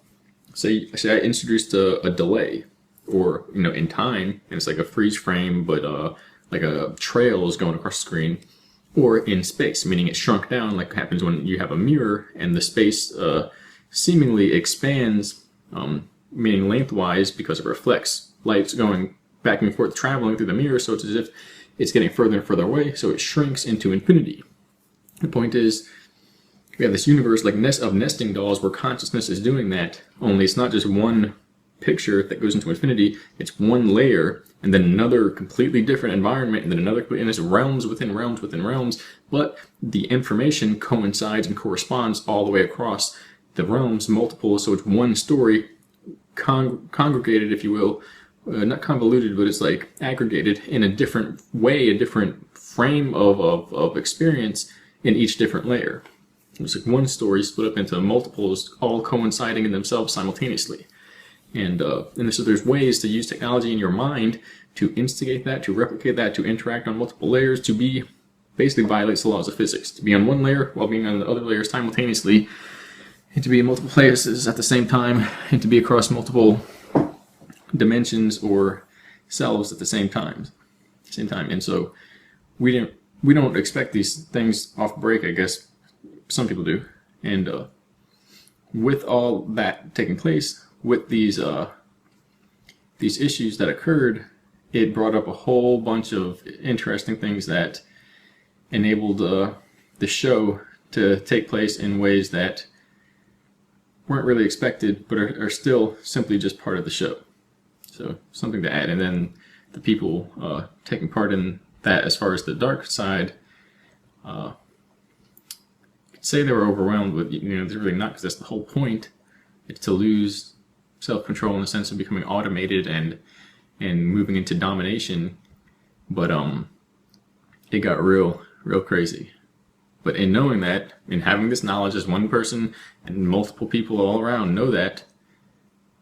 say I introduced a delay, or in time, and it's like a freeze frame, but like a trail is going across the screen, or in space, meaning it shrunk down, like happens when you have a mirror and the space seemingly expands, meaning lengthwise, because it reflects light's going back and forth, traveling through the mirror, so it's as if it's getting further and further away, so it shrinks into infinity. The point is, we have this universe like of nesting dolls where consciousness is doing that, only it's not just one picture that goes into infinity, it's one layer, and then another completely different environment, and then another, and it's realms within realms within realms, but the information coincides and corresponds all the way across the realms, multiple, so it's one story, congregated, if you will, not convoluted, but it's like aggregated in a different way, a different frame of experience in each different layer. It's like one story split up into multiples, all coinciding in themselves simultaneously. And so there's ways to use technology in your mind to instigate that, to replicate that, to interact on multiple layers, to be basically violates the laws of physics. To be on one layer while being on the other layers simultaneously, and to be in multiple places at the same time, and to be across multiple dimensions or selves at the same time. And so we don't expect these things off break, I guess. Some people do. And with all that taking place, with these issues that occurred, it brought up a whole bunch of interesting things that enabled the show to take place in ways that weren't really expected, but are still simply just part of the show. So something to add. And then the people taking part in that, as far as the dark side, say they were overwhelmed with, they're really not, because that's the whole point. It's to lose self-control in the sense of becoming automated and moving into domination. But it got real crazy. But in knowing that, in having this knowledge as one person and multiple people all around know that,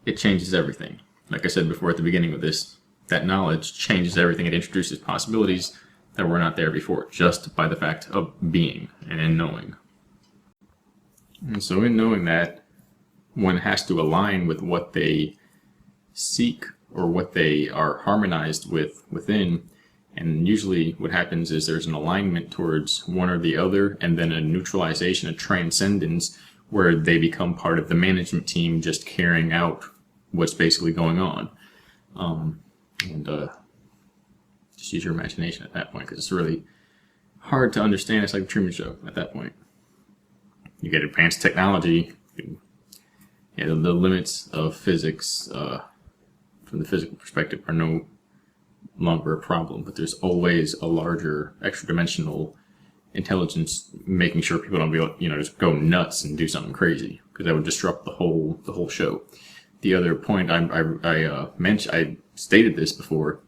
it changes everything. Like I said before at the beginning of this, that knowledge changes everything. It introduces possibilities that were not there before, just by the fact of being and in knowing. And so in knowing that, one has to align with what they seek or what they are harmonized with within. And usually what happens is there's an alignment towards one or the other, and then a neutralization, a transcendence, where they become part of the management team just carrying out what's basically going on. Just use your imagination at that point, because it's really hard to understand. It's like the Truman Show at that point. You get advanced technology, the limits of physics from the physical perspective are no longer a problem, but there's always a larger extra-dimensional intelligence making sure people don't be able, just go nuts and do something crazy, because that would disrupt the whole show. The other point I mentioned, I stated this before,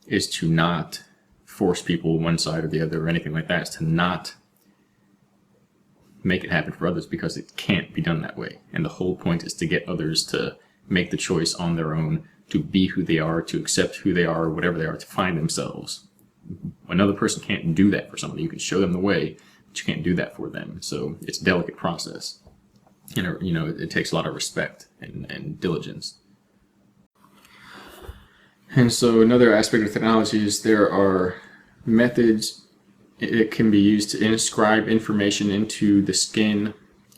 is to not force people one side or the other or anything like that. It's to not make it happen for others, because it can't be done that way. And the whole point is to get others to make the choice on their own, to be who they are, to accept who they are, whatever they are, to find themselves. Another person can't do that for somebody. You can show them the way, but you can't do that for them. So it's a delicate process. it takes a lot of respect and diligence. And so another aspect of technology is there are methods it can be used to inscribe information into the skin,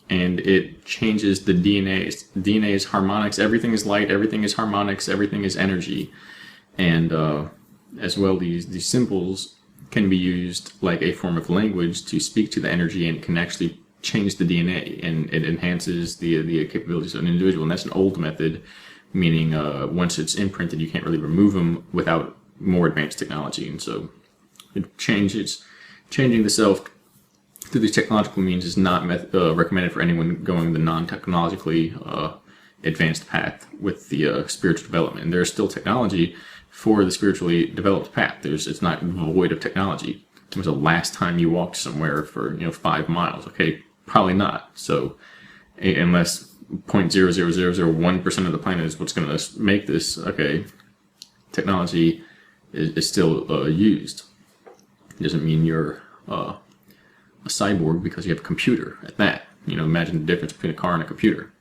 and it changes the DNA. DNA is harmonics. Everything is light. Everything is harmonics. Everything is energy. And as well, these symbols can be used like a form of language to speak to the energy, and can actually change the DNA, and it enhances the capabilities of an individual. And that's an old method, meaning once it's imprinted, you can't really remove them without more advanced technology. And so changing the self through these technological means is not recommended for anyone going the non-technologically advanced path with the spiritual development. And there's still technology for the spiritually developed path. It's not void of technology. When was the last time you walked somewhere for 5 miles? Okay, probably not. So unless 0.00001% of the planet is what's going to make this, okay, technology is still used. It doesn't mean you're a cyborg because you have a computer at that. Imagine the difference between a car and a computer.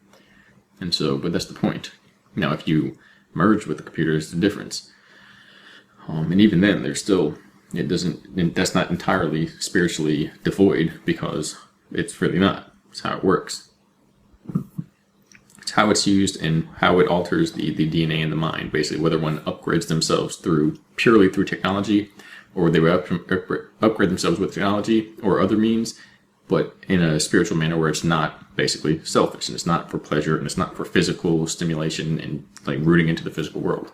And so, but that's the point. Now, if you merge with the computer, it's the difference. And even then, that's not entirely spiritually devoid, because it's really not. It's how it works. It's how it's used and how it alters the DNA in the mind, basically, whether one upgrades themselves purely through technology, or they would upgrade themselves with technology or other means, but in a spiritual manner where it's not basically selfish, and it's not for pleasure, and it's not for physical stimulation and like rooting into the physical world.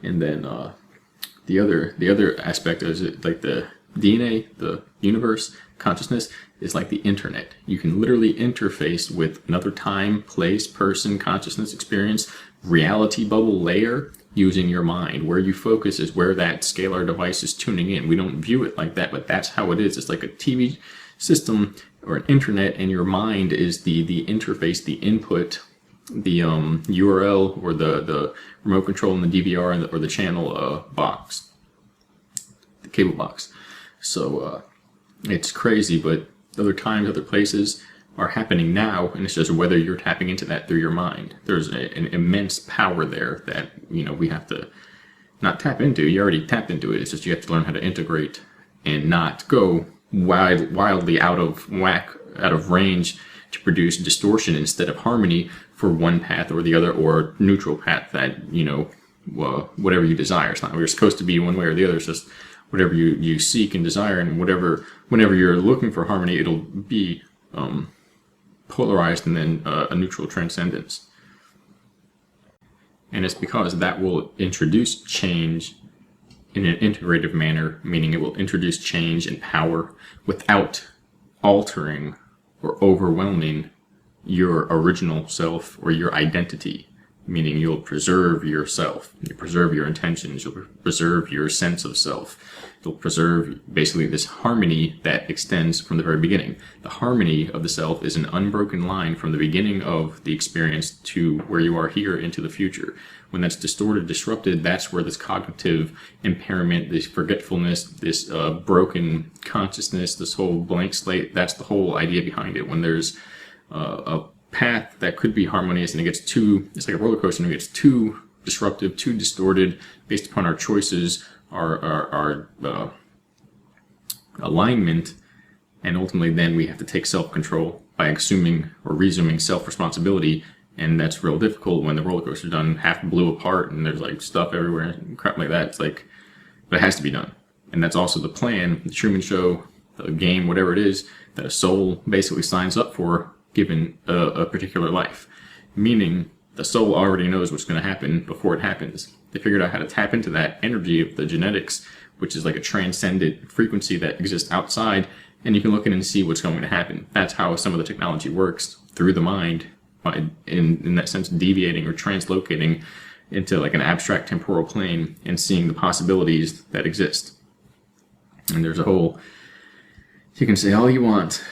And then the other aspect is like the DNA, the universe, consciousness is like the internet. You can literally interface with another time, place, person, consciousness, experience, reality bubble layer using your mind. Where you focus is where that scalar device is tuning in. We don't view it like that, but that's how it is. It's like a TV system or an internet, and your mind is the interface, the input, the URL or the remote control and the DVR or the channel box, the cable box. So it's crazy, but other times, other places are happening now, and it's just whether you're tapping into that through your mind. There's an immense power there that we have to not tap into. You already tapped into it. It's just you have to learn how to integrate and not go wildly out of whack, out of range, to produce distortion instead of harmony for one path or the other, or neutral path that whatever you desire. It's not we're supposed to be one way or the other. It's just whatever you seek and desire, and whenever you're looking for harmony, it'll be polarized and then a neutral transcendence. And it's because that will introduce change in an integrative manner, meaning it will introduce change and power without altering or overwhelming your original self or your identity, meaning you'll preserve yourself, you preserve your intentions, you'll preserve your sense of self. You'll preserve basically this harmony that extends from the very beginning. The harmony of the self is an unbroken line from the beginning of the experience to where you are here into the future. When that's distorted, disrupted, that's where this cognitive impairment, this forgetfulness, this broken consciousness, this whole blank slate, that's the whole idea behind it. When there's a path that could be harmonious and it's like a roller coaster, and it gets too disruptive, too distorted based upon our choices, our alignment, and ultimately then we have to take self-control by assuming or resuming self-responsibility, and that's real difficult when the roller coaster's done, half blew apart, and there's like stuff everywhere and crap like that. It's like, but it has to be done. And that's also the plan, the Truman Show, the game, whatever it is, that a soul basically signs up for given a particular life. Meaning, the soul already knows what's going to happen before it happens. They figured out how to tap into that energy of the genetics, which is like a transcendent frequency that exists outside, and you can look in and see what's going to happen. That's how some of the technology works, through the mind, by in that sense deviating or translocating into like an abstract temporal plane and seeing the possibilities that exist. And there's a whole, you can say all you want,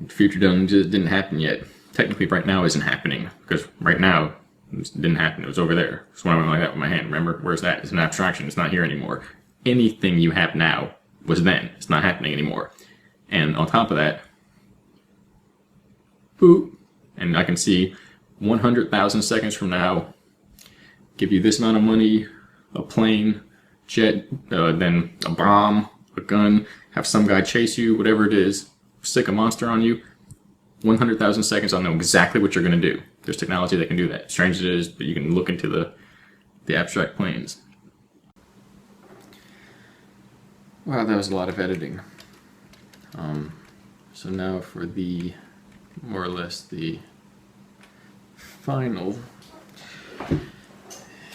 future didn't happen yet. Technically right now isn't happening, because right now it didn't happen. It was over there. So when I went like that with my hand, remember, where's that? It's an abstraction. It's not here anymore. Anything you have now was then. It's not happening anymore. And on top of that, boop, and I can see 100,000 seconds from now, give you this amount of money, a plane, jet, then a bomb, a gun, have some guy chase you, whatever it is, stick a monster on you. 100,000 seconds, I'll know exactly what you're going to do. There's technology that can do that. Strange it is, but you can look into the abstract planes. Wow, that was a lot of editing. So now for the, more or less, the final.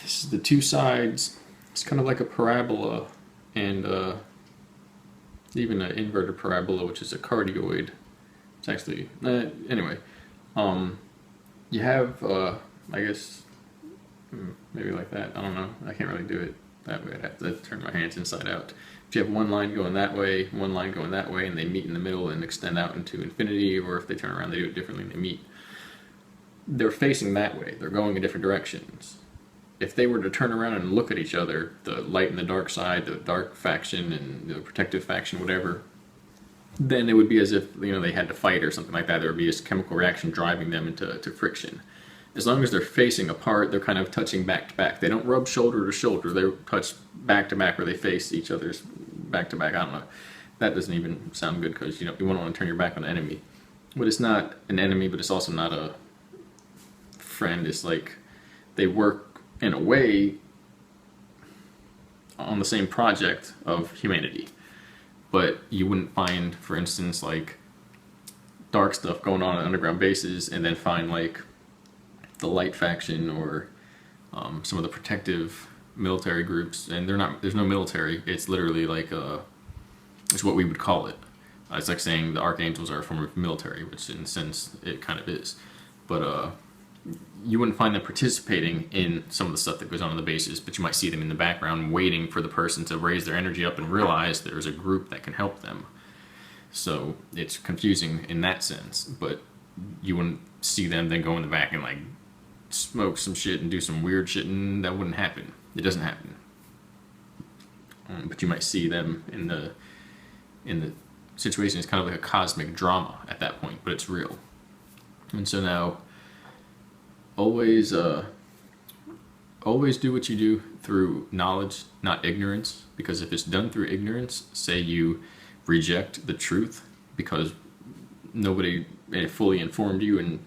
This is the two sides. It's kind of like a parabola, and even an inverted parabola, which is a cardioid. It's actually, anyway, you have, I guess, maybe like that. I don't know. I can't really do it that way. I'd have to turn my hands inside out. If you have one line going that way, one line going that way, and they meet in the middle and extend out into infinity, or if they turn around, they do it differently and they meet. They're facing that way. They're going in different directions. If they were to turn around and look at each other, the light and the dark side, the dark faction and the protective faction, whatever, then it would be as if, you know, they had to fight or something like that. There would be a chemical reaction driving them into friction. As long as they're facing apart, they're kind of touching back to back. They don't rub shoulder to shoulder. They touch back to back, where they face each other's back to back. I don't know. That doesn't even sound good, because you wouldn't want to turn your back on the enemy. But it's not an enemy, but it's also not a friend. It's like they work in a way on the same project of humanity. But you wouldn't find, for instance, like dark stuff going on underground bases, and then find like the light faction or some of the protective military groups, and there's no military. It's literally like it's what we would call it. It's like saying the archangels are a form of military, which in a sense it kind of is. But you wouldn't find them participating in some of the stuff that goes on in the bases, but you might see them in the background waiting for the person to raise their energy up and realize there's a group that can help them. So it's confusing in that sense, but you wouldn't see them then go in the back and like smoke some shit and do some weird shit, and that wouldn't happen. It doesn't happen. But you might see them in the situation. It's kind of like a cosmic drama at that point, but it's real. And so now, always do what you do through knowledge, not ignorance. Because if it's done through ignorance, say you reject the truth because nobody fully informed you and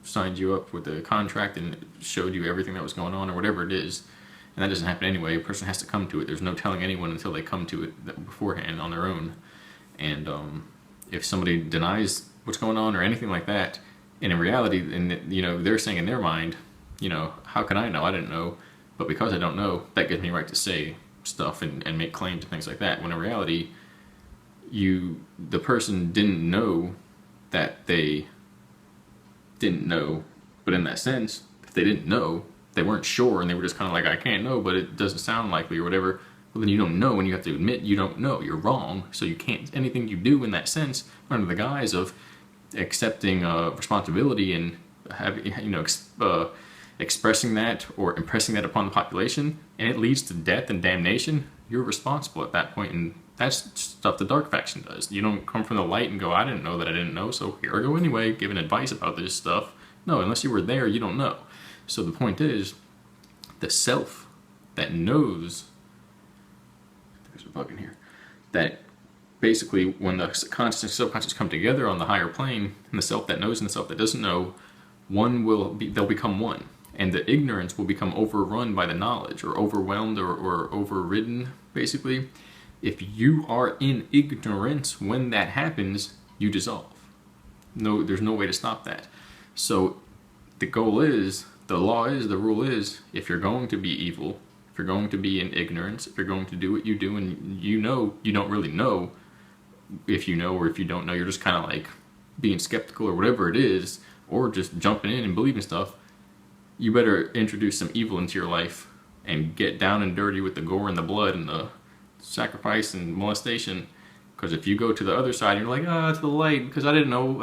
signed you up with a contract and showed you everything that was going on or whatever it is, and that doesn't happen anyway. A person has to come to it. There's no telling anyone until they come to it beforehand on their own. And if somebody denies what's going on or anything like that, and in reality, and they're saying in their mind, how can I know? I didn't know. But because I don't know, that gives me right to say stuff and make claims and things like that. When in reality, the person didn't know that they didn't know. But in that sense, if they didn't know, they weren't sure, and they were just kind of like, I can't know, but it doesn't sound likely or whatever. Well, then you don't know, and you have to admit you don't know. You're wrong, so you can't. Anything you do in that sense, under the guise of accepting responsibility and having, expressing that or impressing that upon the population, and it leads to death and damnation, you're responsible at that point. And that's stuff the dark faction does. You don't come from the light and go, I didn't know that I didn't know, so here I go anyway, giving advice about this stuff. No, unless you were there, you don't know. So the point is, the self that knows, there's a bug in here, that basically when the conscious and subconscious come together on the higher plane, and the self that knows and the self that doesn't know, they'll become one. And the ignorance will become overrun by the knowledge, or overwhelmed or overridden, basically. If you are in ignorance when that happens, you dissolve. No, there's no way to stop that. So the goal is, the law is, the rule is, if you're going to be evil, if you're going to be in ignorance, if you're going to do what you do and you don't really know, if you know or if you don't know, you're just kind of like being skeptical or whatever it is, or just jumping in and believing stuff, you better introduce some evil into your life and get down and dirty with the gore and the blood and the sacrifice and molestation. Because if you go to the other side and you're like, to the light, because I didn't know,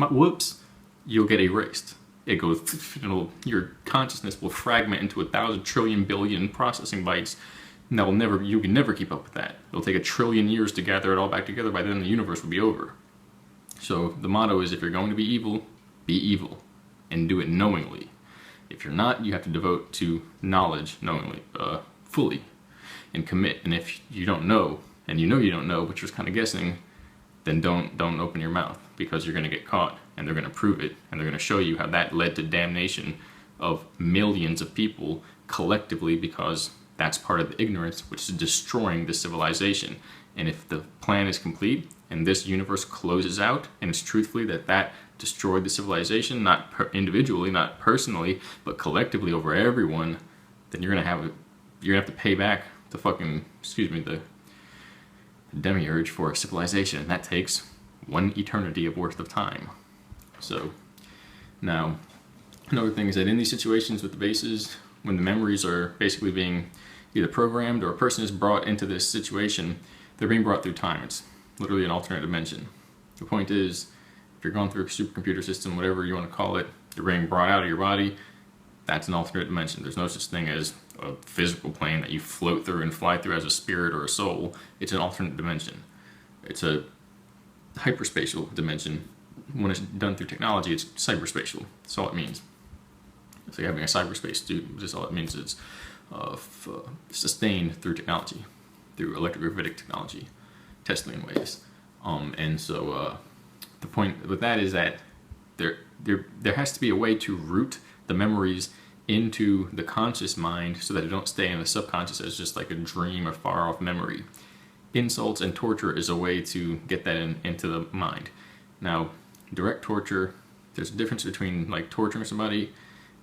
whoops, you'll get erased. It goes, your consciousness will fragment into 1,000 trillion billion processing bytes, and you can never keep up with that. It'll take 1 trillion years to gather it all back together. By then the universe will be over. So the motto is, if you're going to be evil, be evil and do it knowingly. If you're not, you have to devote to knowledge knowingly, fully, and commit. And if you don't know, and you know you don't know, but you're just kind of guessing, then don't open your mouth, because you're going to get caught, and they're going to prove it, and they're going to show you how that led to damnation of millions of people collectively, because that's part of the ignorance, which is destroying the civilization. And if the plan is complete and this universe closes out, and it's truthfully that destroyed the civilization, not individually, not personally, but collectively over everyone, then you're gonna have to pay back the the demiurge for civilization, and that takes one eternity of worth of time. So now, another thing is that in these situations with the bases, when the memories are basically being either programmed or a person is brought into this situation, they're being brought through time. It's literally an alternate dimension. The point is, if you're going through a supercomputer system, whatever you want to call it, you're being brought out of your body, that's an alternate dimension. There's no such thing as a physical plane that you float through and fly through as a spirit or a soul. It's an alternate dimension. It's a hyperspatial dimension. When it's done through technology, it's cyberspatial. That's all it means. It's like having a cyberspace student. Just all it means is sustained through technology, through electrogravitic technology, Tesla waves. And so the point with that is that there has to be a way to root the memories into the conscious mind so that they don't stay in the subconscious as just like a dream or far off memory. Insults and torture is a way to get that into the mind. Now, direct torture, there's a difference between like torturing somebody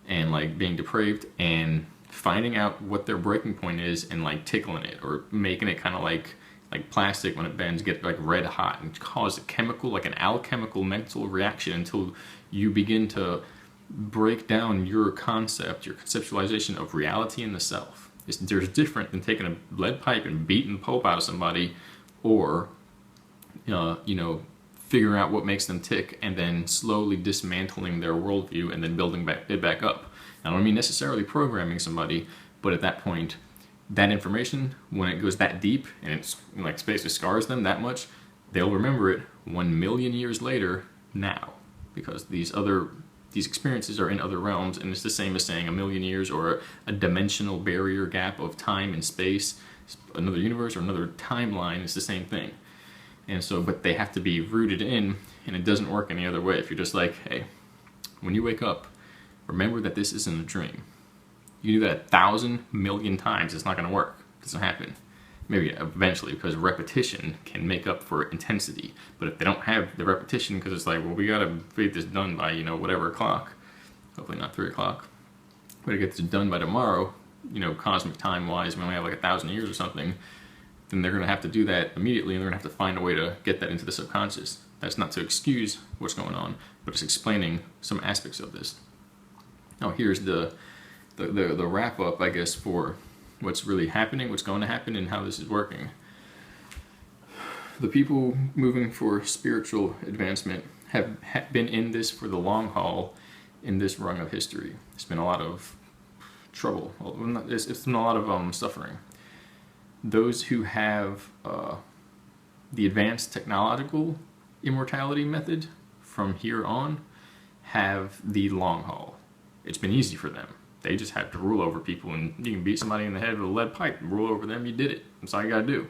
and like being depraved and finding out what their breaking point is and like tickling it or making it kind of like plastic when it bends, get like red hot and cause a chemical, like an alchemical mental reaction until you begin to break down your concept, your conceptualization of reality and the self. There's different than taking a lead pipe and beating the pope out of somebody, or figuring out what makes them tick and then slowly dismantling their worldview and then building it back up. I don't mean necessarily programming somebody, but at that point, that information, when it goes that deep and it's like basically scars them that much, they'll remember it 1 million years later now, because these experiences are in other realms, and it's the same as saying 1 million years or a dimensional barrier gap of time and space, another universe or another timeline is the same thing. And so, but they have to be rooted in, and it doesn't work any other way. If you're just like, hey, when you wake up, remember that this isn't a dream. You do that 1,000 million times, it's not going to work. It doesn't happen. Maybe eventually, because repetition can make up for intensity. But if they don't have the repetition, because it's like, well, we got to get this done by, whatever o'clock. Hopefully not 3 o'clock. We got to get this done by tomorrow, cosmic time-wise, we only have like 1,000 years or something. Then they're going to have to do that immediately, and they're going to have to find a way to get that into the subconscious. That's not to excuse what's going on, but it's explaining some aspects of this. Now here's the wrap-up, I guess, for what's really happening, what's going to happen, and how this is working. The people moving for spiritual advancement have been in this for the long haul in this rung of history. It's been a lot of trouble. It's been a lot of suffering. Those who have the advanced technological immortality method from here on have the long haul. It's been easy for them. They just have to rule over people, and you can beat somebody in the head with a lead pipe and rule over them. You did it. That's all you gotta do.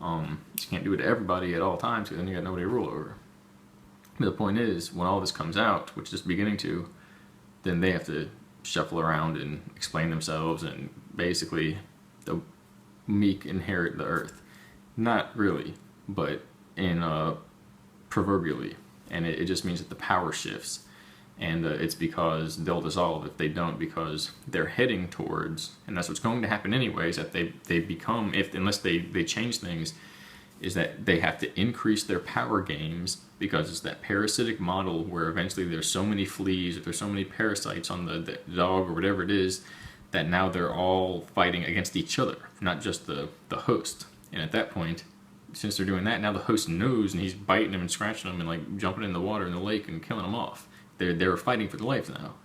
You can't do it to everybody at all times, because then you got nobody to rule over. But the point is, when all this comes out, which is beginning to, then they have to shuffle around and explain themselves, and basically the meek inherit the earth. Not really, but in proverbially. And it just means that the power shifts. And it's because they'll dissolve if they don't, because they're heading towards, and that's what's going to happen anyways, that they become, unless they change things, is that they have to increase their power games, because it's that parasitic model where eventually there's so many fleas, or there's so many parasites on the dog or whatever it is, that now they're all fighting against each other, not just the host. And at that point, since they're doing that, now the host knows, and he's biting them and scratching them and like jumping in the water in the lake and killing them off. They're fighting for their life now.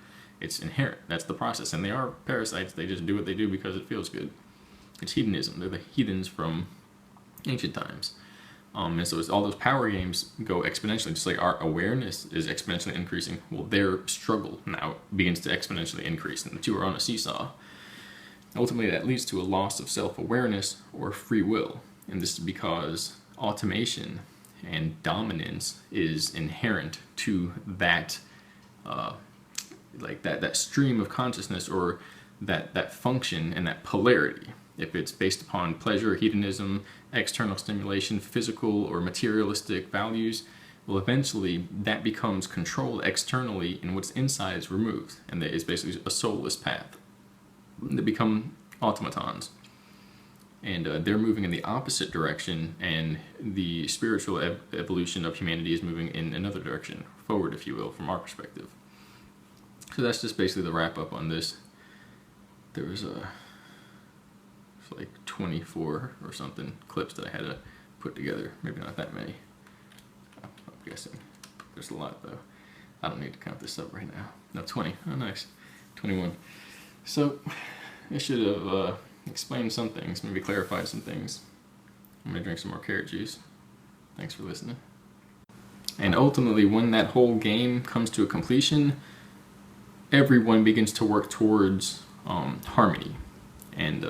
It's inherent. That's the process. And they are parasites. They just do what they do because it feels good. It's hedonism. They're the heathens from ancient times. And so as all those power games go exponentially, just like our awareness is exponentially increasing, well, their struggle now begins to exponentially increase, and the two are on a seesaw. Ultimately, that leads to a loss of self-awareness or free will, and this is because automation and dominance is inherent to that, that stream of consciousness, or that function and that polarity. If it's based upon pleasure, hedonism, external stimulation, physical or materialistic values, well, eventually that becomes controlled externally, and what's inside is removed, and that is basically a soulless path. They become automatons, and they're moving in the opposite direction, and the spiritual evolution of humanity is moving in another direction, forward, if you will, from our perspective. So that's just basically the wrap up on this. There was like 24 or something clips that I had to put together. Maybe not that many. I'm guessing. There's a lot though. I don't need to count this up right now. No, 20. Oh, nice. 21. So I should have explained some things, maybe clarified some things. I'm gonna drink some more carrot juice. Thanks for listening. And ultimately, when that whole game comes to a completion, everyone begins to work towards harmony and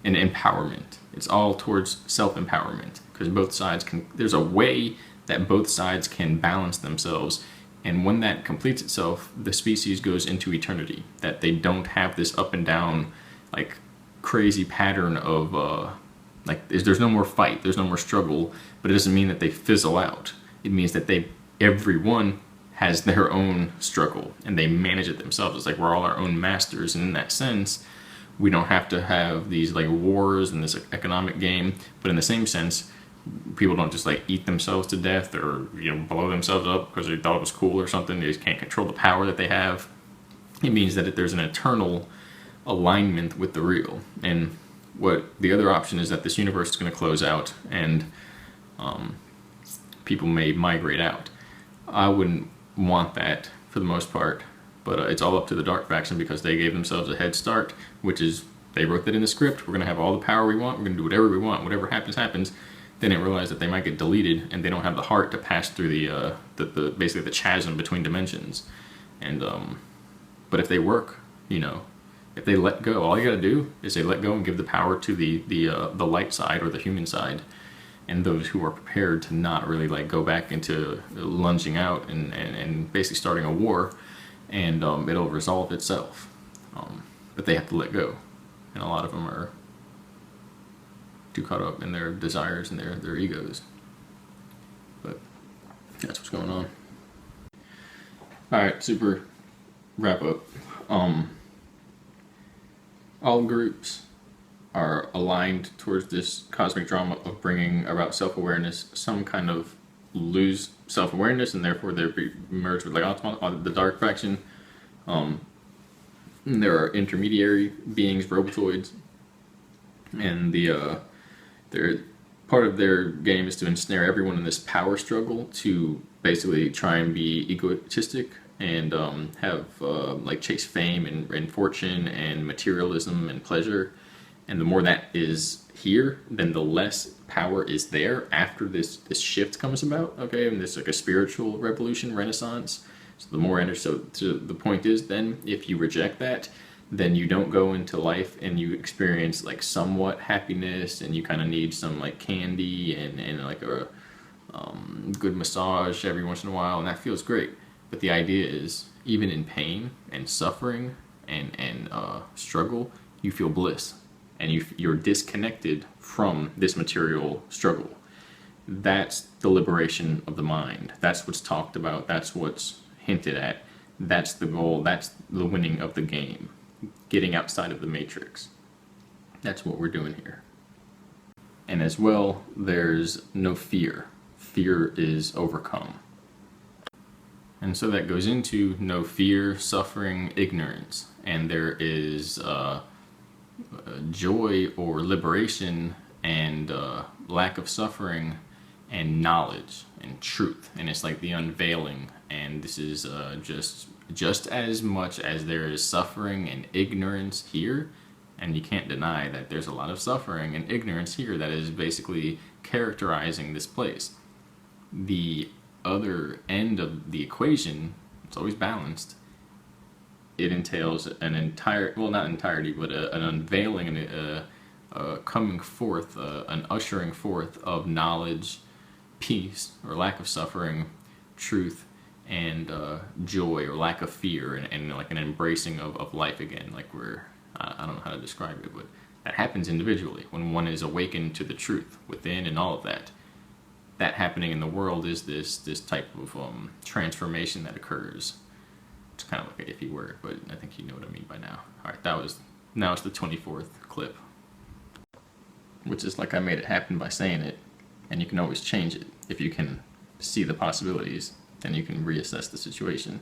empowerment. It's all towards self-empowerment, because both sides can. There's a way that both sides can balance themselves, and when that completes itself, the species goes into eternity. That they don't have this up and down, like crazy pattern of there's no more fight, there's no more struggle, but it doesn't mean that they fizzle out. It means that everyone has their own struggle, and they manage it themselves. It's like we're all our own masters, and in that sense, we don't have to have these like wars and this economic game. But in the same sense, people don't just like eat themselves to death, or blow themselves up because they thought it was cool or something. They just can't control the power that they have. It means that there's an eternal alignment with the real. And what the other option is, that this universe is going to close out, and people may migrate out. I wouldn't want that for the most part, but it's all up to the dark faction, because they gave themselves a head start, which is they wrote that in the script. We're going to have all the power we want, we're going to do whatever we want, whatever happens happens. They didn't realize that they might get deleted, and they don't have the heart to pass through the basically the chasm between dimensions. And but if they work, if they let go, all you got to do is they let go and give the power to the light side, or the human side, and those who are prepared to not really like go back into lunging out and basically starting a war, and it'll resolve itself. But they have to let go, and a lot of them are too caught up in their desires and their egos. But that's what's going on. Alright, super wrap up. All groups are aligned towards this cosmic drama of bringing about self-awareness. Some kind of lose self-awareness, and therefore they merge with the dark faction. There are intermediary beings, robotoids, and part of their game is to ensnare everyone in this power struggle, to basically try and be egotistic and have chase fame and fortune and materialism and pleasure. And the more that is here, then the less power is there after this shift comes about. Okay, and this like a spiritual revolution, renaissance. So the more energy. So the point is, then if you reject that, then you don't go into life and you experience like somewhat happiness, and you kind of need some like candy and like a good massage every once in a while, and that feels great. But the idea is, even in pain and suffering and struggle, you feel bliss, and you're disconnected from this material struggle. That's the liberation of the mind. That's what's talked about. That's what's hinted at. That's the goal. That's the winning of the game. Getting outside of the matrix. That's what we're doing here. And as well, there's no fear. Fear is overcome. And so that goes into no fear, suffering, ignorance. And there is joy or liberation, and lack of suffering, and knowledge and truth. And it's like the unveiling. And this is just as much as there is suffering and ignorance here, And you can't deny that there's a lot of suffering and ignorance here that is basically characterizing this place. The other end of the equation, it's always balanced. It entails an entire, well, not entirety, but an unveiling and a coming forth, an ushering forth of knowledge, peace, or lack of suffering, truth, and joy, or lack of fear, and like an embracing of life again. Like I don't know how to describe it, but that happens individually when one is awakened to the truth within and all of that. That happening in the world is this type of transformation that occurs. It's kind of like an iffy word, but I think you know what I mean by now. All right, now it's the 24th clip, which is like I made it happen by saying it, and you can always change it if you can see the possibilities. Then you can reassess the situation.